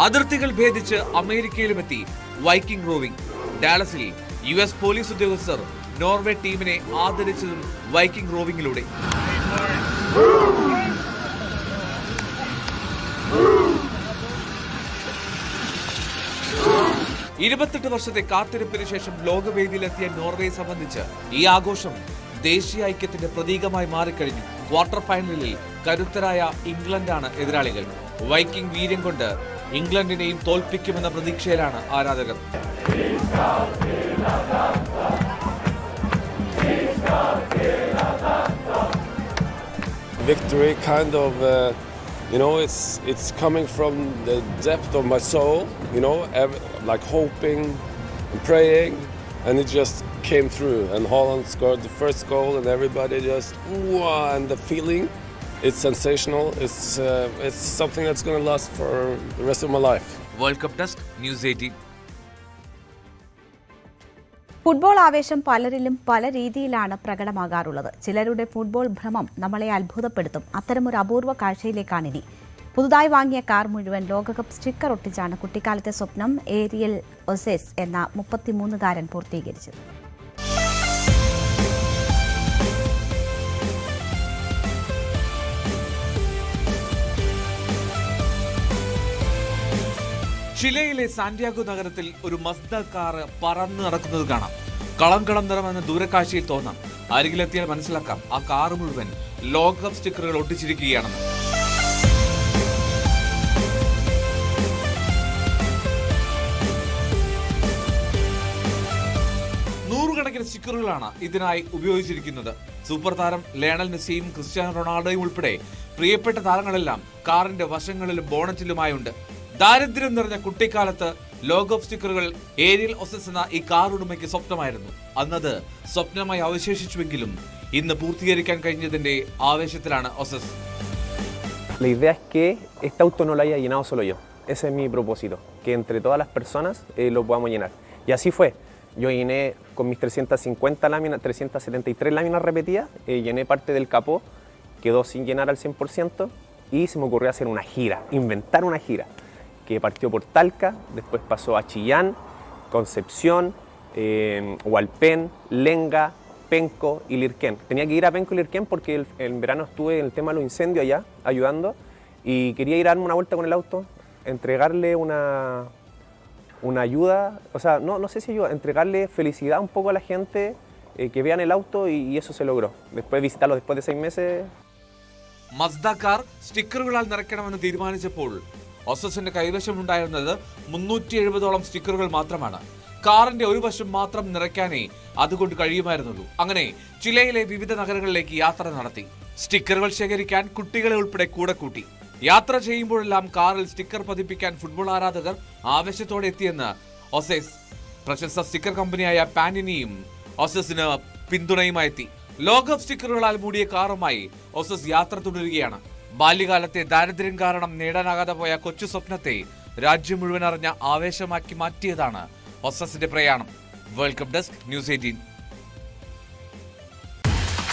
അതിർത്തികൾ ഭേദിച്ച് അമേരിക്കയിലുമെത്തി വൈക്കിംഗ് റോവിംഗ്. ഡാലസിൽ US പോലീസ് ഉദ്യോഗസ്ഥർ നോർവേ ടീമിനെ ആദരിച്ചതും വൈക്കിംഗ് റോവിംഗിലൂടെ. ഇരുപത്തെട്ട് വർഷത്തെ കാത്തിരിപ്പിന് ശേഷം ലോകവേദിയിലെത്തിയ നോർവേയെ സംബന്ധിച്ച് ഈ ആഘോഷം ദേശീയ ഐക്യത്തിന്റെ പ്രതീകമായി മാറിക്കഴിഞ്ഞു. ക്വാർട്ടർ ഫൈനലിൽ കരുത്തരായ ഇംഗ്ലണ്ടാണ് എതിരാളികൾ. വൈക്കിംഗ് വീര്യം കൊണ്ട് ഇംഗ്ലണ്ടിനെയും തോൽപ്പിക്കുമെന്ന പ്രതീക്ഷയിലാണ് ആരാധകർ. Victory kind of it's coming from the depth of my soul, like hoping and praying, and it just came through. And Haaland scored the first goal, and everybody just and the feeling, it's sensational. It's something that's going to last for the rest of my life. World Cup Desk, News 18. Football ആവേശം പലരിലും പല രീതിയിലാണ് പ്രകടമാകാറുള്ളത്. ചിലരുടെ ഫുട്ബോൾ ഭ്രമം നമ്മളെ അത്ഭുതപ്പെടുത്തും. അത്തരമൊരു അപൂർവ കാഴ്ചയിലേക്കാണിനി. പുതുതായി വാങ്ങിയ കാർ മുഴുവൻ ലോകകപ്പ് സ്റ്റിക്കർ ഒട്ടിച്ചാണ് കുട്ടിക്കാലത്തെ സ്വപ്നം ഏരിയൽ ഒസെസ് എന്ന 33-കാരൻ പൂർത്തീകരിച്ചത്. ചിലയിലെ സാന്റിയാഗോ നഗരത്തിൽ ഒരു മസ്ദ കാർ പറന്നു നടക്കുന്നത് കാണാം. കളം നിറമെന്ന ദൂരക്കാഴ്ചയിൽ തോന്നാം. അരികിലെത്തിയാൽ മനസ്സിലാക്കാം ആ കാർ മുഴുവൻ ലോകകപ്പ് സ്റ്റിക്കറുകൾ ഒട്ടിച്ചിരിക്കുകയാണെന്ന്. നൂറുകണക്കിന് സ്റ്റിക്കറുകളാണ് ഇതിനായി ഉപയോഗിച്ചിരിക്കുന്നത്. സൂപ്പർ താരം ലയണൽ മെസ്സിയും ക്രിസ്ത്യാനോ റൊണാൾഡോയും ഉൾപ്പെടെ പ്രിയപ്പെട്ട താരങ്ങളെല്ലാം കാറിന്റെ വശങ്ങളിലും ബോണറ്റിലുമായുണ്ട്. ദാരിദ്ര്യം നിറഞ്ഞ കുട്ടിക്കാലത്ത് ലോകകപ്പ് സ്റ്റിക്കറുകൾ ഏരിയൽ ഒസെസ് എന്ന ഈ കാർ ഉടമയ്ക്ക് സ്വപ്നമായിരുന്നു. അന്നത് സ്വപ്നമായി അവശേഷിച്ചുവെങ്കിലും ഇന്ന് പൂർത്തീകരിക്കാൻ കഴിഞ്ഞതിന്റെ ആവേശത്തിലാണ് ഒസെസ്. La idea es que este auto no lo haya llenado solo yo. Ese es mi propósito, que entre todas las personas lo podamos llenar. Y así fue. Yo llené con mis 350 láminas, 373 láminas repetidas, llené parte del capó, quedó sin llenar al 100%. y se me ocurrió hacer una gira, inventar una gira, que partió por Talca, después pasó a Chillán, Concepción, Hualpén, Lenga, Penco y Lirquén. Tenía que ir a Penco y Lirquén porque en verano estuve en el tema de los incendios allá, ayudando, y quería ir a darme una vuelta con el auto, entregarle una ayuda, o sea, no sé si ayuda, entregarle felicidad un poco a la gente, que vean el auto, y eso se logró. Después visitarlo después de 6 meses. Mazda car സ്റ്റിക്കറുകളാൽ നിറയ്ക്കണമെന്ന് തീരുമാനിച്ചപ്പോൾ ഒസസിന്റെ കൈവശമുണ്ടായിരുന്നത് 370ഓളം സ്റ്റിക്കറുകൾ മാത്രമാണ്. കാറിന്റെ ഒരു വശം മാത്രം നിറയ്ക്കാനേ അതുകൊണ്ട് കഴിയുമായിരുന്നുള്ളൂ. അങ്ങനെ ചിലയിലെ വിവിധ നഗരങ്ങളിലേക്ക് യാത്ര നടത്തി. സ്റ്റിക്കറുകൾ ശേഖരിക്കാൻ കുട്ടികളെ ഉൾപ്പെടെ കൂടെ കൂട്ടി. യാത്ര ചെയ്യുമ്പോഴെല്ലാം കാറിൽ സ്റ്റിക്കർ പതിപ്പിക്കാൻ ഫുട്ബോൾ ആരാധകർ ആവേശത്തോടെ എത്തിയെന്ന് ഒസെസ്. പ്രശസ്ത സ്റ്റിക്കർ കമ്പനിയായ പാനിനിയും ഒസസിന് പിന്തുണയുമായി എത്തി. ലോകകപ്പ് സ്റ്റിക്കറുകളാൽ മൂടിയ കാറുമായി ഒസസ് യാത്ര തുടരുകയാണ്. ബാല്യകാലത്തെ ദാരിദ്ര്യം കാരണം നേടാനാകാതെ പോയ കൊച്ചു സ്വപ്നത്തെ രാജ്യം മുഴുവൻ അറിഞ്ഞ ആവേശമാക്കി മാറ്റിയതാണ് ഒസസിന്റെ പ്രയാണം. World cup desk, news 18.